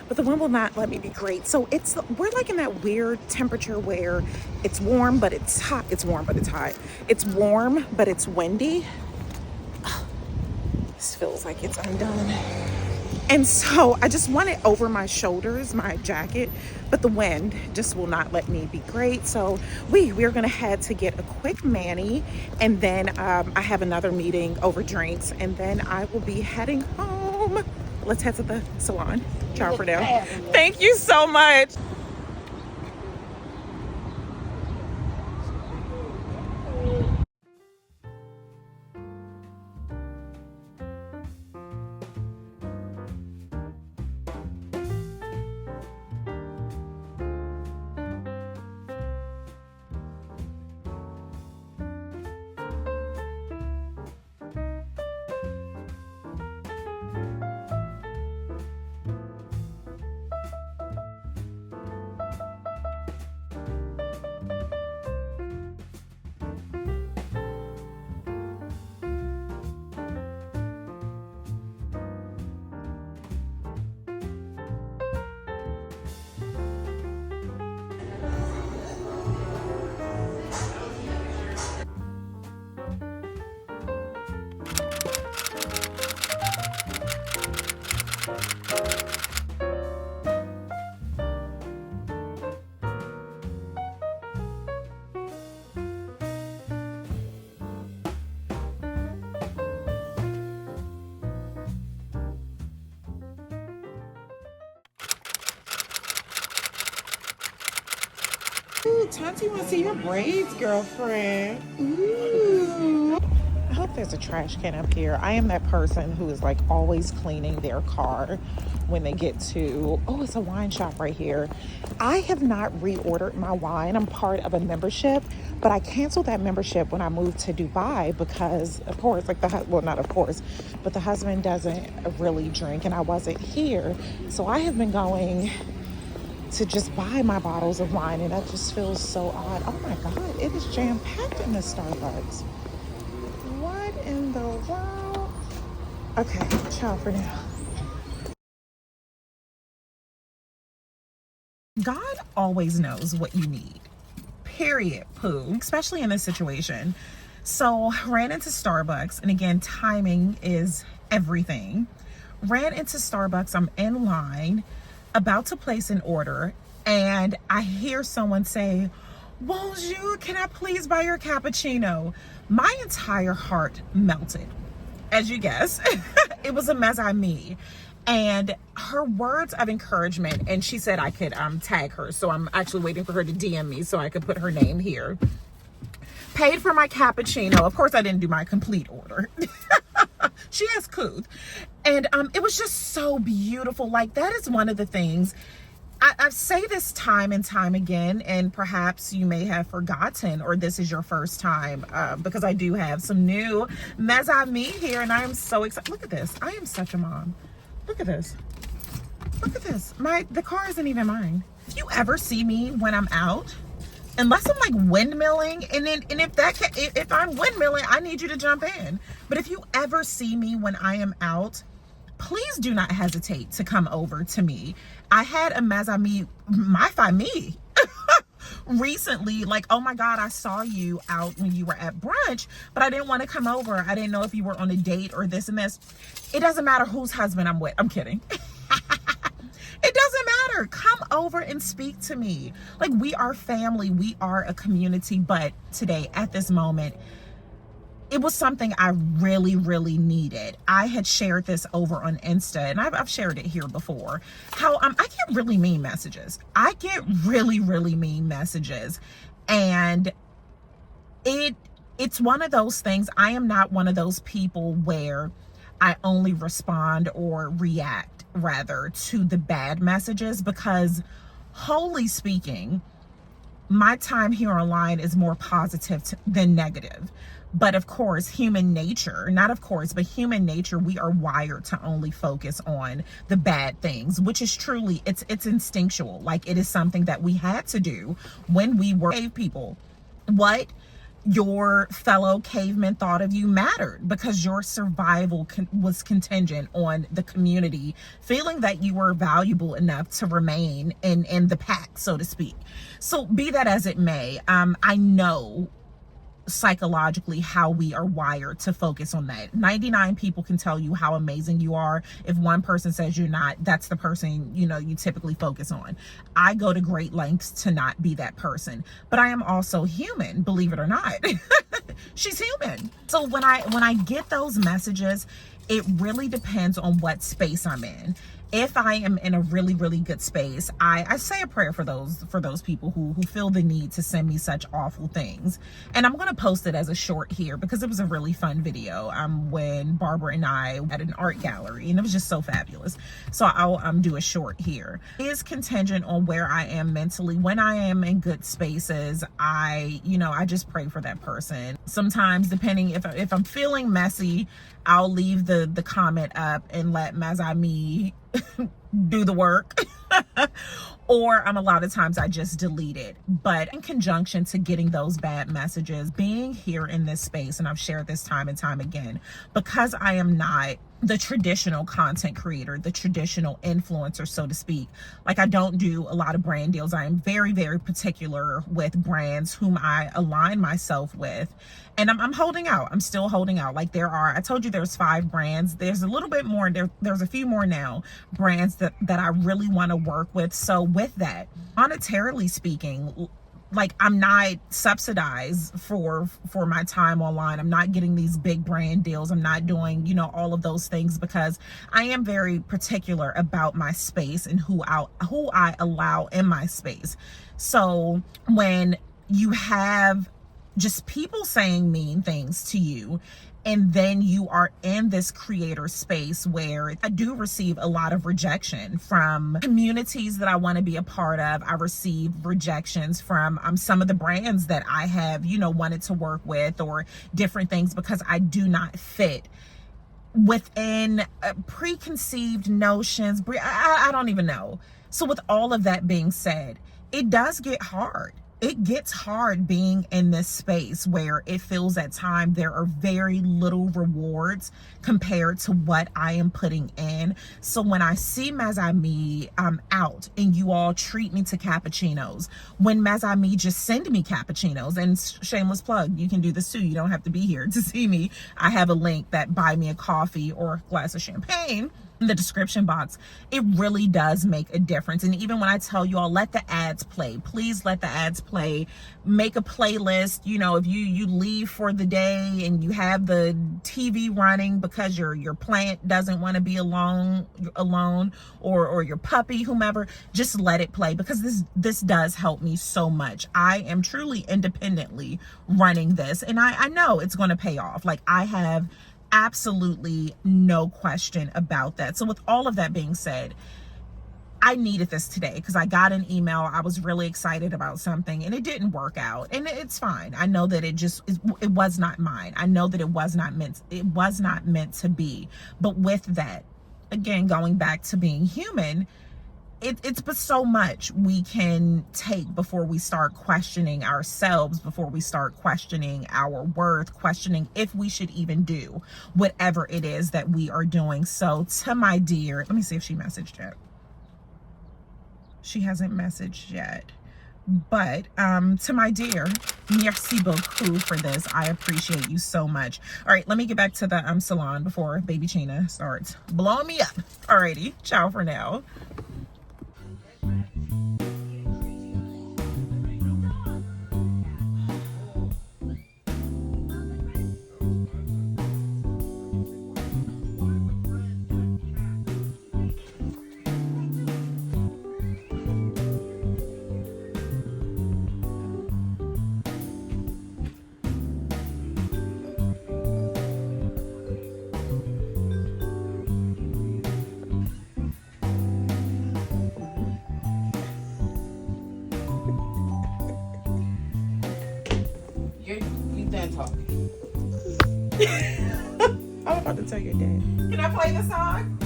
But the wind will not let me be great. So we're like in that weird temperature where it's warm, but it's hot. It's warm, but it's hot. It's warm, but it's windy. This feels like it's undone. And so I just want it over my shoulders, my jacket, but the wind just will not let me be great. So we're gonna head to get a quick mani, and then I have another meeting over drinks, and then I will be heading home. Let's head to the salon. Ciao for now. Thank you so much. Ooh, Tanti wants to see your braids, girlfriend. Ooh. I hope there's a trash can up here. I am that person who is like always cleaning their car when they get to, oh, it's a wine shop right here. I have not reordered my wine. I'm part of a membership, but I canceled that membership when I moved to Dubai because, of course, like well, not of course, but the husband doesn't really drink and I wasn't here. So I have been going to just buy my bottles of wine, and that just feels so odd. Oh my God, it is jam-packed in this Starbucks. What in the world? Okay, ciao for now. God always knows what you need. Period, poo, especially in this situation. So ran into Starbucks, and again, timing is everything. Ran into Starbucks, I'm in line, about to place an order, and I hear someone say, "Bonjour, can I please buy your cappuccino?" My entire heart melted. As you guess, it was a mes ami. And her words of encouragement, and she said I could tag her, so I'm actually waiting for her to DM me so I could put her name here. Paid for my cappuccino. Of course, I didn't do my complete order. She has couth. And it was just so beautiful. Like, that is one of the things, I say this time and time again, and perhaps you may have forgotten, or this is your first time, because I do have some new mes amis here, and I am so excited. Look at this. I am such a mom. Look at this. Look at this. The car isn't even mine. If you ever see me when I'm out, unless I'm like windmilling, and if I'm windmilling, I need you to jump in. But if you ever see me when I am out, please do not hesitate to come over to me. I had a mes ami, my famille, recently, like, oh my God, I saw you out when you were at brunch, but I didn't want to come over. I didn't know if you were on a date or this and this. It doesn't matter whose husband I'm with. I'm kidding. It doesn't matter. Come over and speak to me. Like, we are family. We are a community. But today, at this moment, it was something I really, really needed. I had shared this over on Insta, and I've shared it here before, how I get really mean messages. I get really, really mean messages. And it's one of those things. I am not one of those people where I only respond or react rather to the bad messages, because wholly speaking, my time here online is more positive than negative. But of course, human nature, not of course, but human nature, we are wired to only focus on the bad things, which is truly, it's instinctual. Like, it is something that we had to do when we were cave people. What your fellow cavemen thought of you mattered, because your survival was contingent on the community feeling that you were valuable enough to remain in the pack, so to speak. So be that as it may, I know psychologically how we are wired to focus on that. 99 people can tell you how amazing you are. If one person says you're not, that's the person, you know, you typically focus on. I go to great lengths to not be that person, but I am also human, believe it or not. She's human. So when I get those messages, it really depends on what space I'm in. If I am in a really, really good space, I say a prayer for those people who feel the need to send me such awful things. And I'm going to post it as a short here because it was a really fun video when Barbara and I at an art gallery, and it was just so fabulous. So I'll do a short here. It is contingent on where I am mentally. When I am in good spaces, I just pray for that person. Sometimes, depending if I'm feeling messy, I'll leave the comment up and let Mazami do the work. Or a lot of times I just delete it. But in conjunction to getting those bad messages, being here in this space, and I've shared this time and time again, because I am not the traditional content creator, the traditional influencer, so to speak. Like, I don't do a lot of brand deals. I am very, very particular with brands whom I align myself with. And I'm holding out. I'm still holding out. Like, I told you there's 5 brands. There's a little bit more. There's a few more now, brands that I really want to work with. So with that, monetarily speaking, like, I'm not subsidized for my time online. I'm not getting these big brand deals. I'm not doing, all of those things, because I am very particular about my space and who I allow in my space. So when you have just people saying mean things to you, and then you are in this creator space where I do receive a lot of rejection from communities that I want to be a part of. I receive rejections from some of the brands that I have, wanted to work with, or different things, because I do not fit within preconceived notions. I don't even know. So with all of that being said, it does get hard. It gets hard being in this space where it feels at times there are very little rewards compared to what I am putting in. So when I see Mazami out and you all treat me to cappuccinos, when Mazami just send me cappuccinos, and shameless plug, you can do this too. You don't have to be here to see me. I have a link that buy me a coffee or a glass of champagne in the description box. It really does make a difference. And even when I tell you all, let the ads play, please let the ads play. Make a playlist. If you leave for the day and you have the TV running because your plant doesn't want to be alone, or your puppy, whomever, just let it play, because this does help me so much. I am truly independently running this, and I know it's going to pay off. Like, I have absolutely no question about that. So with all of that being said, I needed this today because I got an email. I was really excited about something and it didn't work out, and it's fine. I know that it was not mine. I know that it was not meant to be. But with that, again, going back to being human, it's but so much we can take before we start questioning ourselves, before we start questioning our worth, questioning if we should even do whatever it is that we are doing. So to my dear, let me see if she messaged yet. She hasn't messaged yet. But to my dear, merci beaucoup for this. I appreciate you so much. All right, let me get back to the salon before baby Chena starts blowing me up. Alrighty, ciao for now. You done talking. I'm about to tell your dad. Can I play the song?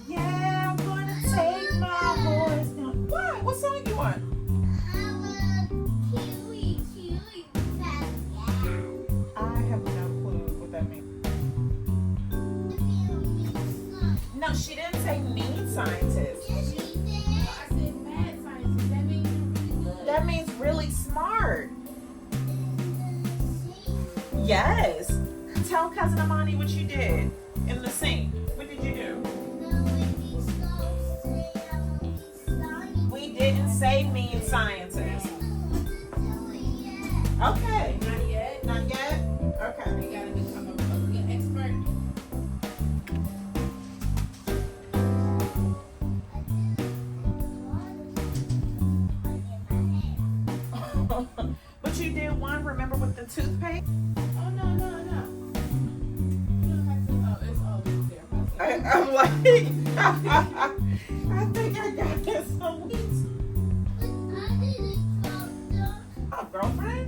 Yeah, I'm gonna take my horse down. What? What song you want? I have no clue what that means. No, she didn't say mean scientist. That means really smart. Yes. Tell Cousin Amani what you did in the scene. What did you do? We didn't say mean scientist. Okay. Not yet. Not yet? Okay. You gotta become a good expert. But you did one, remember, with the toothpaste? Oh, no. You don't have to, it's all there. I'm like, I think I got this some weeks. Oh, girlfriend?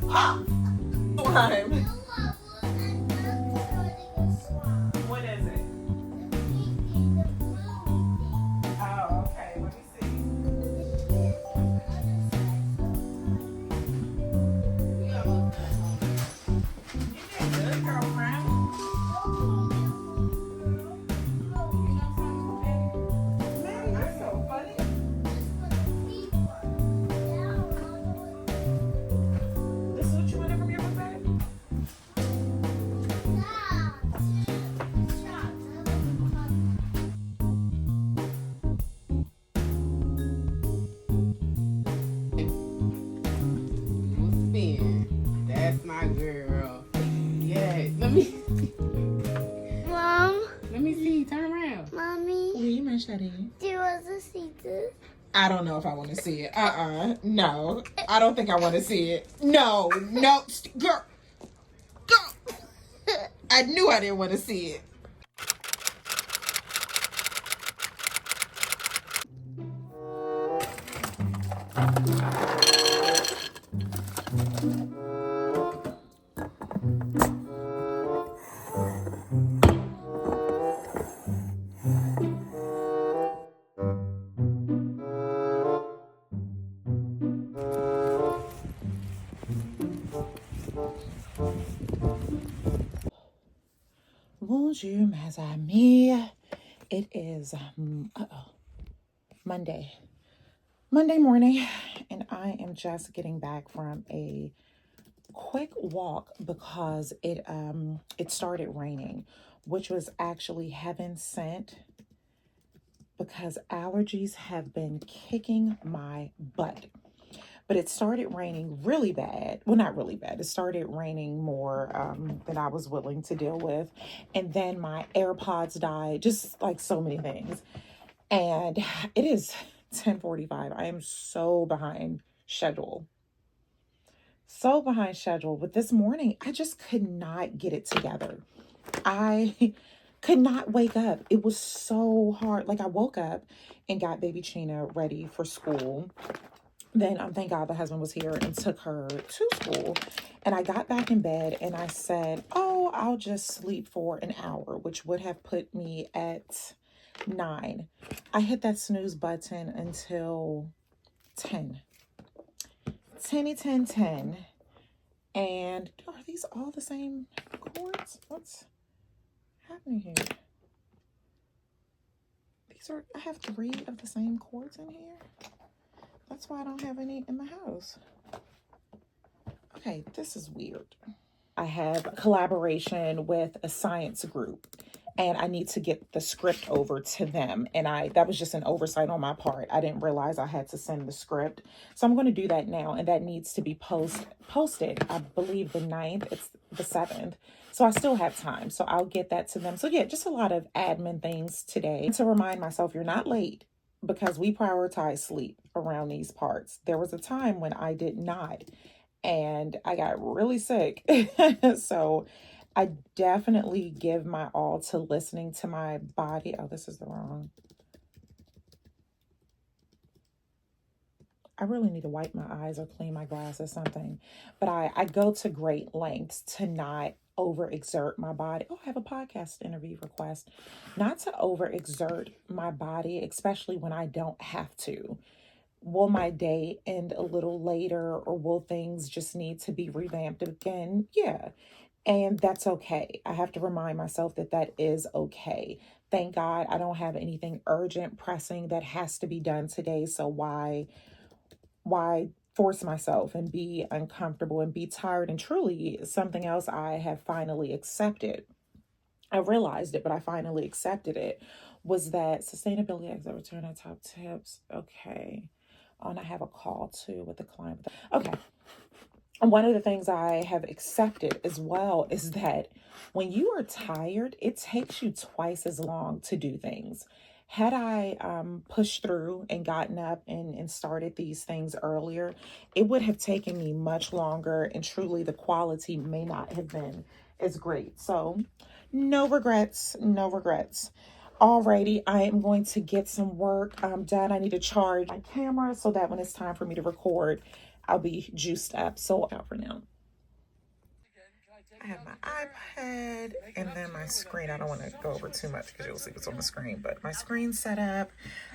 Ah! Slime. What is it? Oh, okay. Let me see. You did good, girlfriend. Man, you're so funny. This is what you wanted from your buffet? That's my girl. Yeah. Let me see. Turn around. Mommy, Oui, ma chérie. do you want to see this? I don't know if I want to see it. No. I don't think I want to see it. No. Girl. I knew I didn't want to see it. Bonjour, mes amis. It is Monday morning, and I am just getting back from a quick walk because it started raining, which was actually heaven sent because allergies have been kicking my butt. But it started raining really bad. Well, not really bad. It started raining more than I was willing to deal with. And then my AirPods died, just like so many things. And it is 10:45. I am so behind schedule. But this morning, I just could not get it together. I could not wake up. It was so hard. Like, I woke up and got baby Chena ready for school. Then thank God the husband was here and took her to school. And I got back in bed and I said, oh, I'll just sleep for an hour, which would have put me at 9. I hit that snooze button until 10. 10. And are these all the same cords? What's happening here? I have 3 of the same cords in here. That's why I don't have any in the house. Okay, this is weird. I have a collaboration with a science group and I need to get the script over to them. And that was just an oversight on my part. I didn't realize I had to send the script. So I'm going to do that now. And that needs to be posted, I believe the 9th, it's the 7th. So I still have time. So I'll get that to them. So yeah, just a lot of admin things today. To remind myself, you're not late, because we prioritize sleep around these parts. There was a time when I did not, and I got really sick. So I definitely give my all to listening to my body. Oh, this is the wrong. I really need to wipe my eyes or clean my glass or something. But I go to great lengths to not overexert my body. Oh, I have a podcast interview request. Not to overexert my body, especially when I don't have to. Will my day end a little later, or will things just need to be revamped again? Yeah. And that's okay. I have to remind myself that that is okay. Thank God I don't have anything urgent, pressing that has to be done today. So why force myself and be uncomfortable and be tired? And truly, something else I have finally accepted. I realized it, but I finally accepted it, was that sustainability exit return on top tips. Okay. Oh, and I have a call too with the client. Okay. And one of the things I have accepted as well is that when you are tired, it takes you twice as long to do things. Had I pushed through and gotten up and started these things earlier, it would have taken me much longer, and truly the quality may not have been as great. So no regrets, no regrets. Alrighty, I am going to get some work done. I need to charge my camera so that when it's time for me to record, I'll be juiced up. So out for now. I have my iPad and then my screen. I don't want to go over too much because you'll see what's on the screen, but my screen's set up.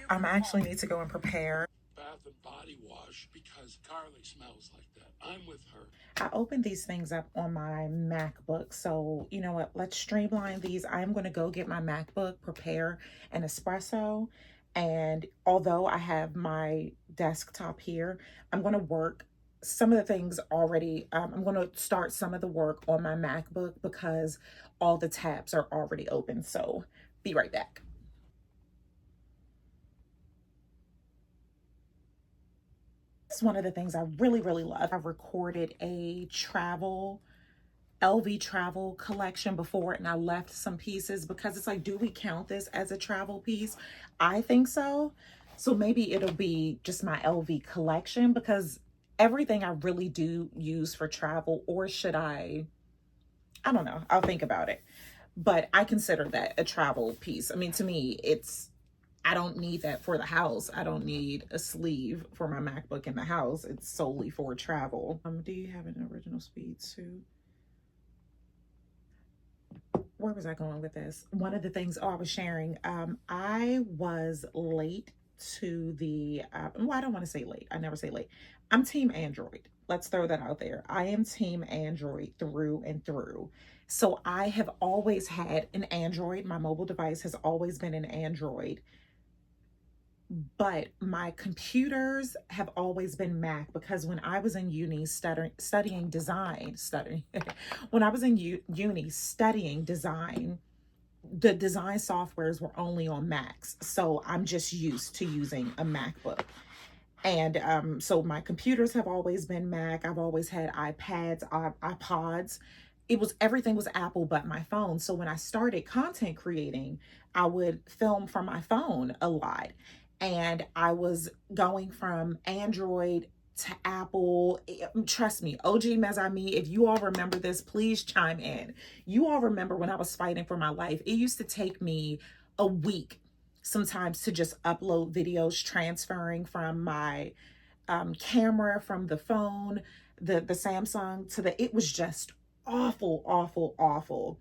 I actually need to go and prepare Bath and Body Wash because Carly smells like that. I'm with her. I opened these things up on my MacBook. So you know what? Let's streamline these. I'm going to go get my MacBook, prepare an espresso. And although I have my desktop here, I'm going to work some of the things already. I'm going to start some of the work on my MacBook because all the tabs are already open. So be right back. It's one of the things I really, really love. I've recorded a LV travel collection before, and I left some pieces because it's like, do we count this as a travel piece? I think so. So maybe it'll be just my LV collection, because everything I really do use for travel. Or should I don't know. I'll think about it. But I consider that a travel piece. I mean, to me, I don't need that for the house. I don't need a sleeve for my MacBook in the house. It's solely for travel. Do you have an original speed suit? Where was I going with this? One of the things, I was sharing, I was late to the, well, I don't want to say late. I never say late. I'm team Android. Let's throw that out there. I am team Android through and through. So I have always had an Android. My mobile device has always been an Android. But my computers have always been Mac, because when I was in uni studying design, when I was in uni studying design, the design softwares were only on Macs. So I'm just used to using a MacBook. And so my computers have always been Mac. I've always had iPads, iPods. Everything was Apple but my phone. So when I started content creating, I would film from my phone a lot. And I was going from Android to Apple. Trust me, OG Mezami, if you all remember this, please chime in. You all remember when I was fighting for my life, it used to take me a week sometimes to just upload videos, transferring from my camera, from the phone, the Samsung to it was just awful, awful, awful.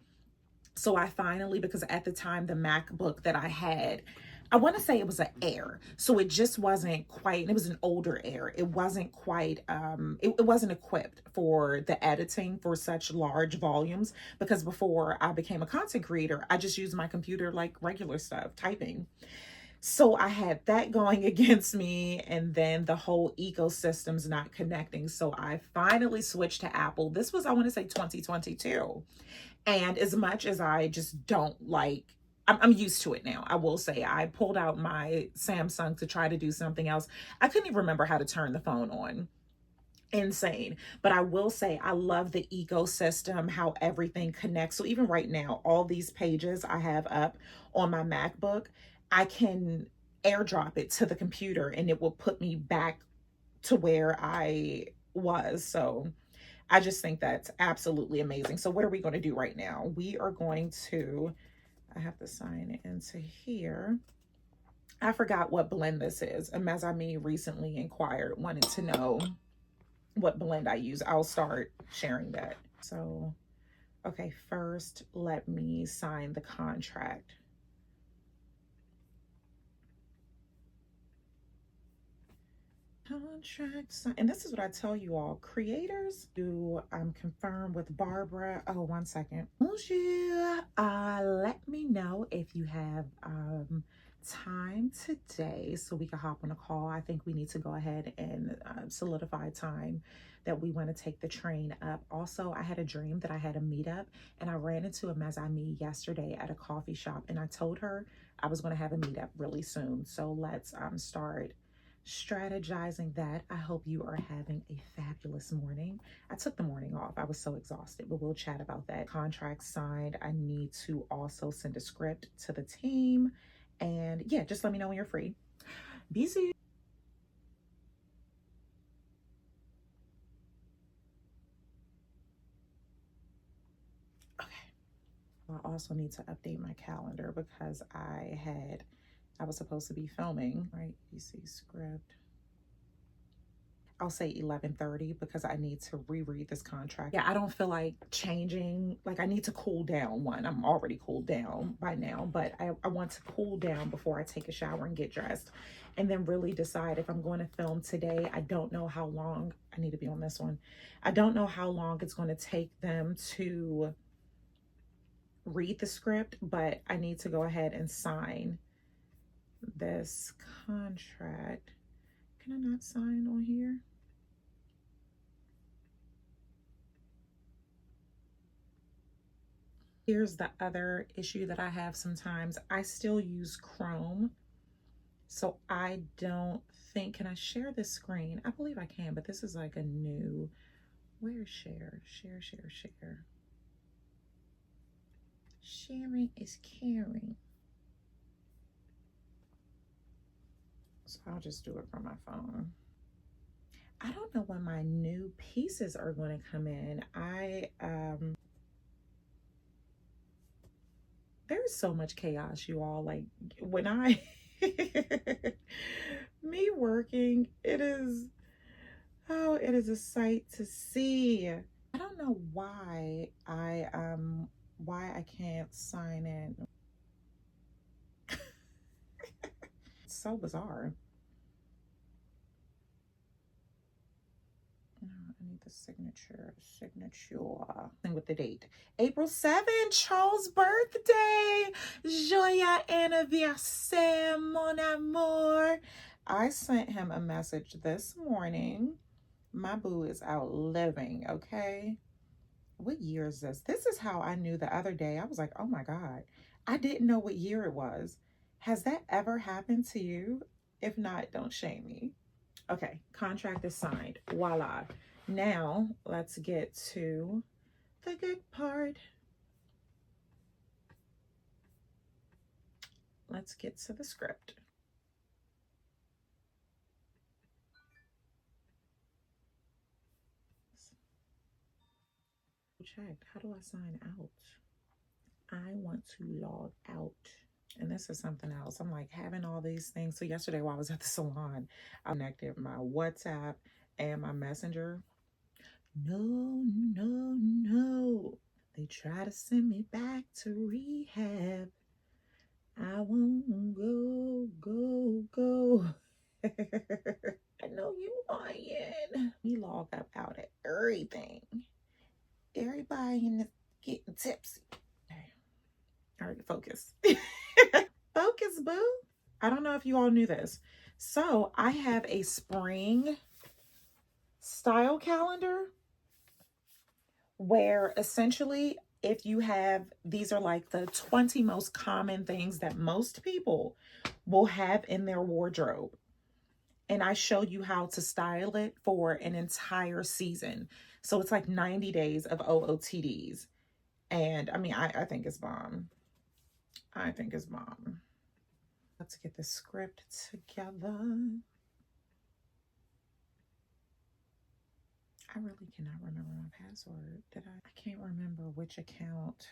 So I finally, because at the time the MacBook that I had, I want to say it was an Air. So it just wasn't quite, it was an older Air. It wasn't quite, it wasn't equipped for the editing for such large volumes, because before I became a content creator, I just used my computer like regular stuff, typing. So I had that going against me, and then the whole ecosystem's not connecting. So I finally switched to Apple. This was, I want to say, 2022. And as much as I just don't like, I'm used to it now. I will say I pulled out my Samsung to try to do something else. I couldn't even remember how to turn the phone on. Insane. But I will say I love the ecosystem, how everything connects. So even right now, all these pages I have up on my MacBook, I can airdrop it to the computer and it will put me back to where I was. So I just think that's absolutely amazing. So what are we going to do right now? We are going to, I have to sign into here. I forgot what blend this is. A Mazami recently inquired, wanted to know what blend I use. I'll start sharing that. So, okay, first let me sign the contract. Contracts, and this is what I tell you all, creators do confirm with Barbara. Oh, 1 second. Bonjour. Let me know if you have time today so we can hop on a call. I think we need to go ahead and solidify time that we want to take the train up. Also, I had a dream that I had a meetup, and I ran into a Mazami yesterday at a coffee shop, and I told her I was going to have a meetup really soon. So let's start strategizing that. I hope you are having a fabulous morning. I took the morning off. I was so exhausted, but we'll chat about that. Contract signed. I need to also send a script to the team. And yeah, just let me know when you're free. Busy. Okay. I also need to update my calendar because I was supposed to be filming, right? BC script. I'll say 11:30 because I need to reread this contract. Yeah, I don't feel like changing. Like I need to cool down. One, I'm already cooled down by now, but I want to cool down before I take a shower and get dressed and then really decide if I'm going to film today. I don't know how long. I need to be on this one. I don't know how long it's going to take them to read the script, but I need to go ahead and sign this contract. Can I not sign on here? Here's the other issue that I have sometimes. I still use Chrome, so I don't think, can I share this screen? I believe I can, but this is like a new, where's share? Share. Sharing is caring. So I'll just do it from my phone. I don't know when my new pieces are going to come in. There's so much chaos, you all. Like when I me working, it is a sight to see. I don't know why I can't sign in. It's so bizarre. I need the signature thing with the date. April 7th, Charles' birthday. Joyeux anniversaire, mon amour. I sent him a message this morning. My boo is out living, okay? What year is this? This is how I knew the other day. I was like, oh my God. I didn't know what year it was. Has that ever happened to you? If not, don't shame me. Okay, contract is signed. Voila. Now, let's get to the good part. Let's get to the script. Check. How do I sign out? I want to log out. And this is something else. I'm like having all these things. So yesterday while I was at the salon, I connected my WhatsApp and my Messenger. No. They try to send me back to rehab. I won't go. I know you lying. We log up out at everything. Everybody in this getting tipsy. Okay. All right, focus. Focus, boo. I don't know if you all knew this. So I have a spring style calendar where essentially if you have, these are like the 20 most common things that most people will have in their wardrobe. And I show you how to style it for an entire season. So it's like 90 days of OOTDs. And I mean, I think it's bomb. I think it's bomb. Let's get the script together. I really cannot remember my password. Did I? I can't remember which account.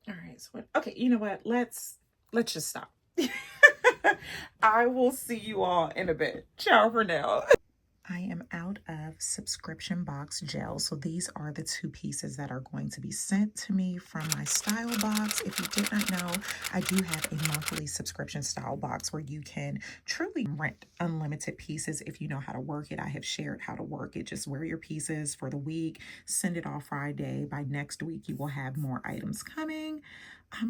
All right. So okay, you know what? Let's just stop. I will see you all in a bit. Ciao for now. I am out of subscription box gel. So these are the two pieces that are going to be sent to me from my style box. If you did not know, I do have a monthly subscription style box where you can truly rent unlimited pieces if you know how to work it. I have shared how to work it. Just wear your pieces for the week, send it off Friday. By next week, you will have more items coming.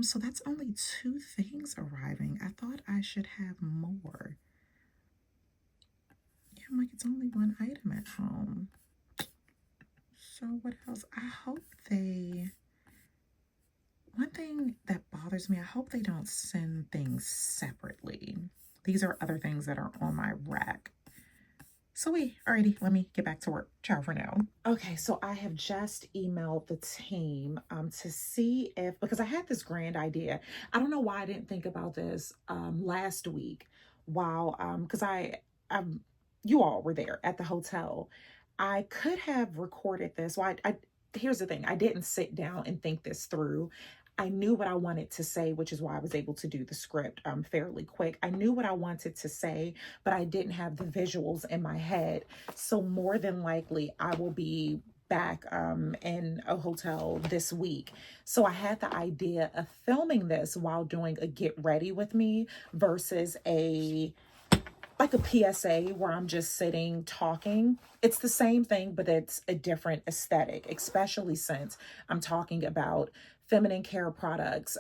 So that's only 2 things arriving. I thought I should have more. I'm like, it's only 1 item at home. So what else? I hope they, one thing that bothers me, I hope they don't send things separately. These are other things that are on my rack. So alrighty, let me get back to work. Ciao for now. Okay, so I have just emailed the team to see if, because I had this grand idea. I don't know why I didn't think about this last week while, because you all were there at the hotel. I could have recorded this. Well, here's the thing. I didn't sit down and think this through. I knew what I wanted to say, which is why I was able to do the script fairly quick. I knew what I wanted to say, but I didn't have the visuals in my head. So more than likely, I will be back in a hotel this week. So I had the idea of filming this while doing a get ready with me versus like a PSA where I'm just sitting talking. It's the same thing, but it's a different aesthetic, especially since I'm talking about feminine care products,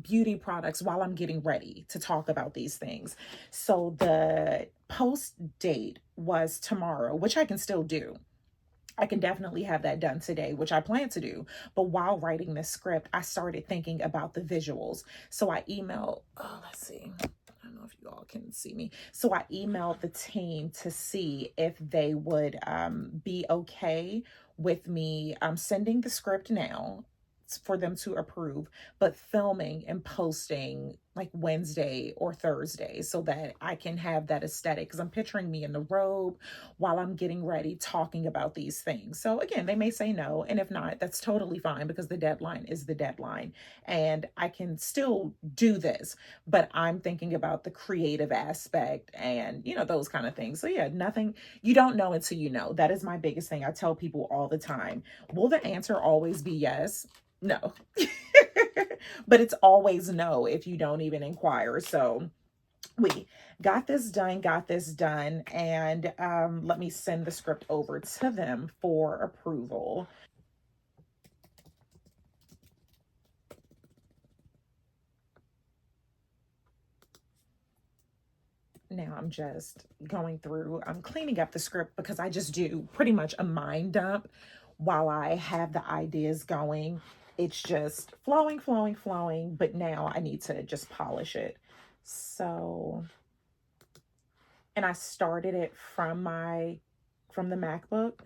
beauty products while I'm getting ready to talk about these things. So the post date was tomorrow, which I can still do. I can definitely have that done today, which I plan to do. But while writing this script, I started thinking about the visuals. So I emailed, let's see. I don't know if you all can see me. So I emailed the team to see if they would be okay with me sending the script now for them to approve, but filming and posting like Wednesday or Thursday so that I can have that aesthetic, because I'm picturing me in the robe while I'm getting ready talking about these things. So again, they may say no, and if not, that's totally fine, because the deadline is the deadline and I can still do this, but I'm thinking about the creative aspect and those kind of things. So yeah, nothing, you don't know until you know. That is my biggest thing. I tell people all the time, will the answer always be yes? No. But it's always no if you don't even inquire. So we got this done, and let me send the script over to them for approval. Now I'm just going through, I'm cleaning up the script because I just do pretty much a mind dump while I have the ideas going. It's just flowing, but now I need to just polish it. So, and I started it from the MacBook,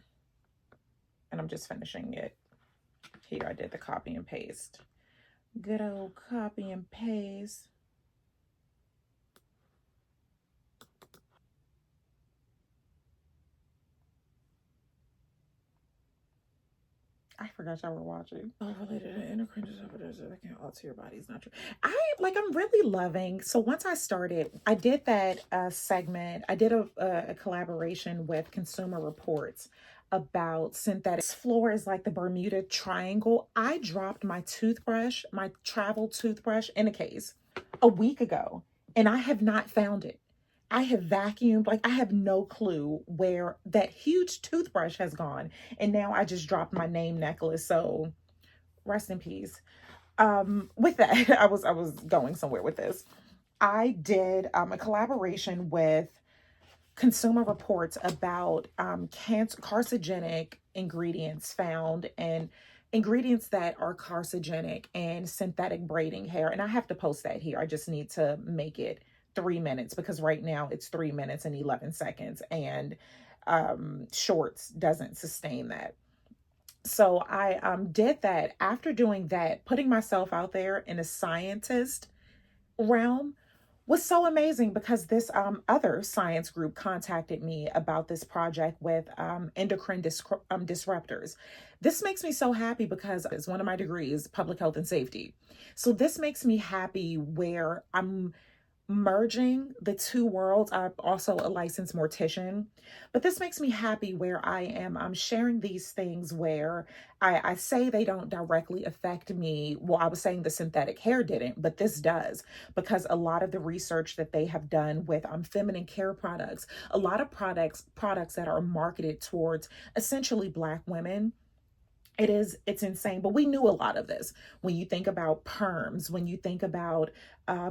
and I'm just finishing it. Here, I did the copy and paste. Good old copy and paste. I forgot y'all were watching. Related to endocrine disorders that can alter your body's not true. I'm really loving. So once I started, I did that segment. I did a collaboration with Consumer Reports about synthetic. This floor is like the Bermuda Triangle. I dropped my toothbrush, my travel toothbrush, in a case a week ago, and I have not found it. I have vacuumed, like I have no clue where that huge toothbrush has gone. And now I just dropped my name necklace. So rest in peace. With that, I was going somewhere with this. I did a collaboration with Consumer Reports about carcinogenic ingredients found and ingredients that are carcinogenic and synthetic braiding hair. And I have to post that here. I just need to make it 3 minutes because right now it's 3 minutes and 11 seconds, and Shorts doesn't sustain that. So I did that. After doing that, putting myself out there in a scientist realm was so amazing because this other science group contacted me about this project with endocrine disruptors. This makes me so happy because it's one of my degrees, public health and safety. So this makes me happy where I'm merging the two worlds. I'm also a licensed mortician, but this makes me happy where I'm sharing these things where I say they don't directly affect me. Well, I was saying the synthetic hair didn't, but this does, because a lot of the research that they have done with feminine care products, a lot of products that are marketed towards essentially Black women, it's insane. But we knew a lot of this. When you think about perms, when you think about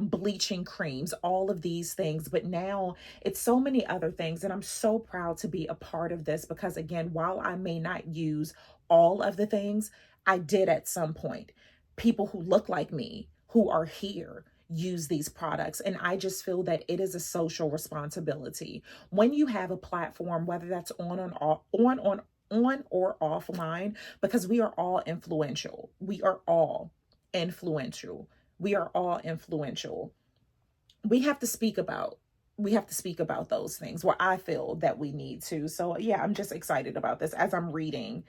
bleaching creams, all of these things, but now it's so many other things. And I'm so proud to be a part of this because, again, while I may not use all of the things, I did at some point. People who look like me, who are here, use these products. And I just feel that it is a social responsibility. When you have a platform, whether that's on or offline, because we are all influential. We are all influential. We are all influential. We have to speak about those things where I feel that we need to. So yeah, I'm just excited about this. As I'm reading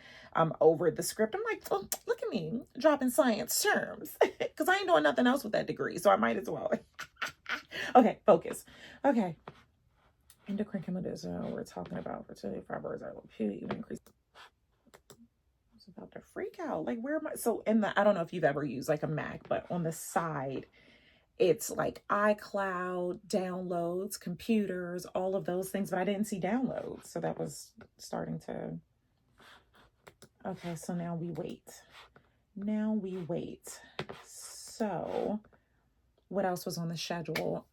over the script, I'm like, oh, look at me dropping science terms because I ain't doing nothing else with that degree, so I might as well. Okay, focus. Okay. Endocrine chemicals, we're talking about fertility, fibroids, increase. I was about to freak out. Like, where am I? So I don't know if you've ever used like a Mac, but on the side, it's like iCloud, downloads, computers, all of those things, but I didn't see downloads. So that was starting to, okay, so now we wait. So what else was on the schedule?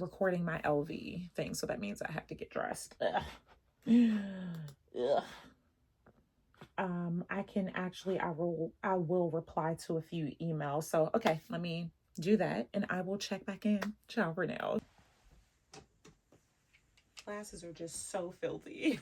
Recording my LV thing. So that means I have to get dressed. Ugh. Ugh. I will reply to a few emails. So, okay, let me do that and I will check back in. Ciao for now. Classes are just so filthy.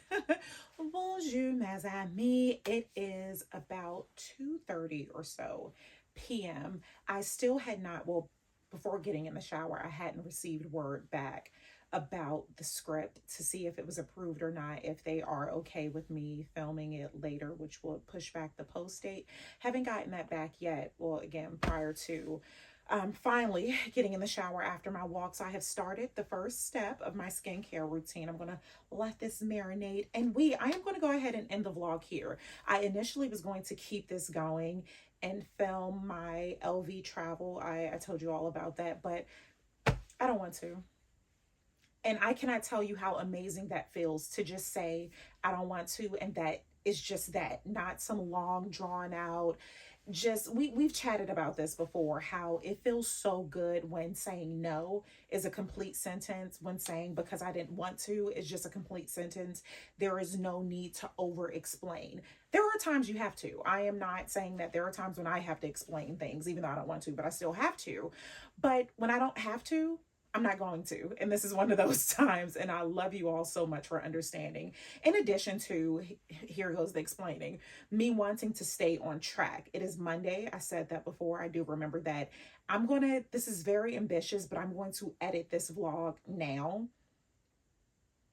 Bonjour, mes amis. It is about 2:30 or so p.m. I still had not, well, before getting in the shower, I hadn't received word back about the script to see if it was approved or not, if they are okay with me filming it later, which will push back the post date. Haven't gotten that back yet. Well, again, prior to finally getting in the shower after my walk. So I have started the first step of my skincare routine. I'm going to let this marinate, and I am going to go ahead and end the vlog here. I initially was going to keep this going and film my LV travel. I told you all about that, but I don't want to. And I cannot tell you how amazing that feels to just say, I don't want to. And that is just that, not some long drawn out, just, we've chatted about this before, how it feels so good when saying no is a complete sentence, when saying because I didn't want to is just a complete sentence. There is no need to over explain. There are times you have to. I am not saying that there are times when I have to explain things, even though I don't want to, but I still have to. But when I don't have to, I'm not going to. And this is one of those times. And I love you all so much for understanding. In addition to, here goes the explaining, me wanting to stay on track. It is Monday. I said that before. I do remember that. This is very ambitious, but I'm going to edit this vlog now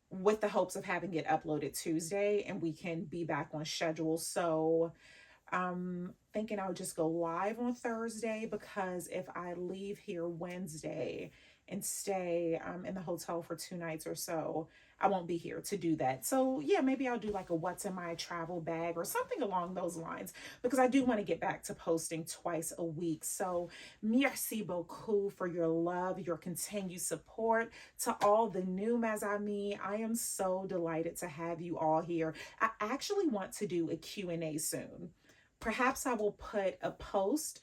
with the hopes of having it uploaded Tuesday and we can be back on schedule. So I'm thinking I would just go live on Thursday, because if I leave here Wednesday and stay in the hotel for 2 nights or so, I won't be here to do that. So yeah, maybe I'll do like a what's in my travel bag or something along those lines, because I do want to get back to posting twice a week. So merci beaucoup for your love, your continued support. To all the new mes amis, I am so delighted to have you all here. I actually want to do a Q&A soon. Perhaps I will put a post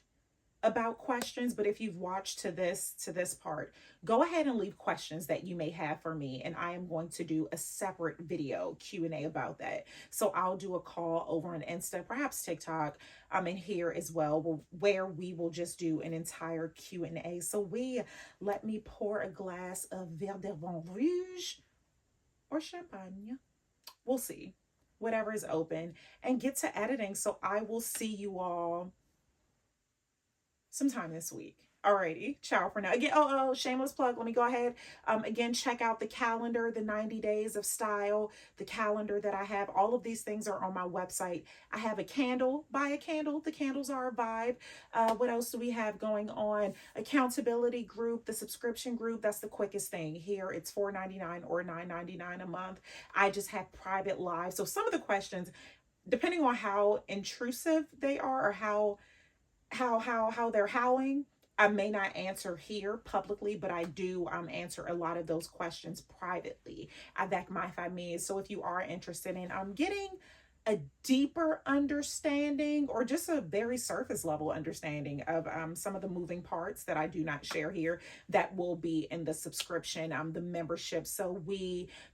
about questions, but if you've watched to this part, go ahead and leave questions that you may have for me, and I am going to do a separate video Q&A about that. So I'll do a call over on Insta, perhaps TikTok, and here as well, where we will just do an entire Q&A. So let me pour a glass of verre de vin rouge or champagne. We'll see, whatever is open, and get to editing. So I will see you all sometime this week. Alrighty, ciao for now. Again, shameless plug. Let me go ahead. Again, check out the calendar, the 90 days of style, the calendar that I have. All of these things are on my website. I have a candle, buy a candle. The candles are a vibe. What else do we have going on? Accountability group, the subscription group. That's the quickest thing here. It's $4.99 or $9.99 a month. I just have private lives. So some of the questions, depending on how intrusive they are or how they're howling, I may not answer here publicly, but I do answer a lot of those questions privately avec my famille. So if you are interested in getting a deeper understanding or just a very surface level understanding of some of the moving parts that I do not share here, that will be in the subscription, the membership. So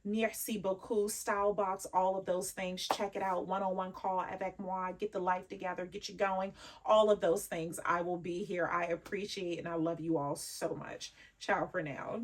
merci beaucoup, style box, all of those things. Check it out. One-on-one call avec moi, get the life together, get you going. All of those things. I will be here. I appreciate and I love you all so much. Ciao for now.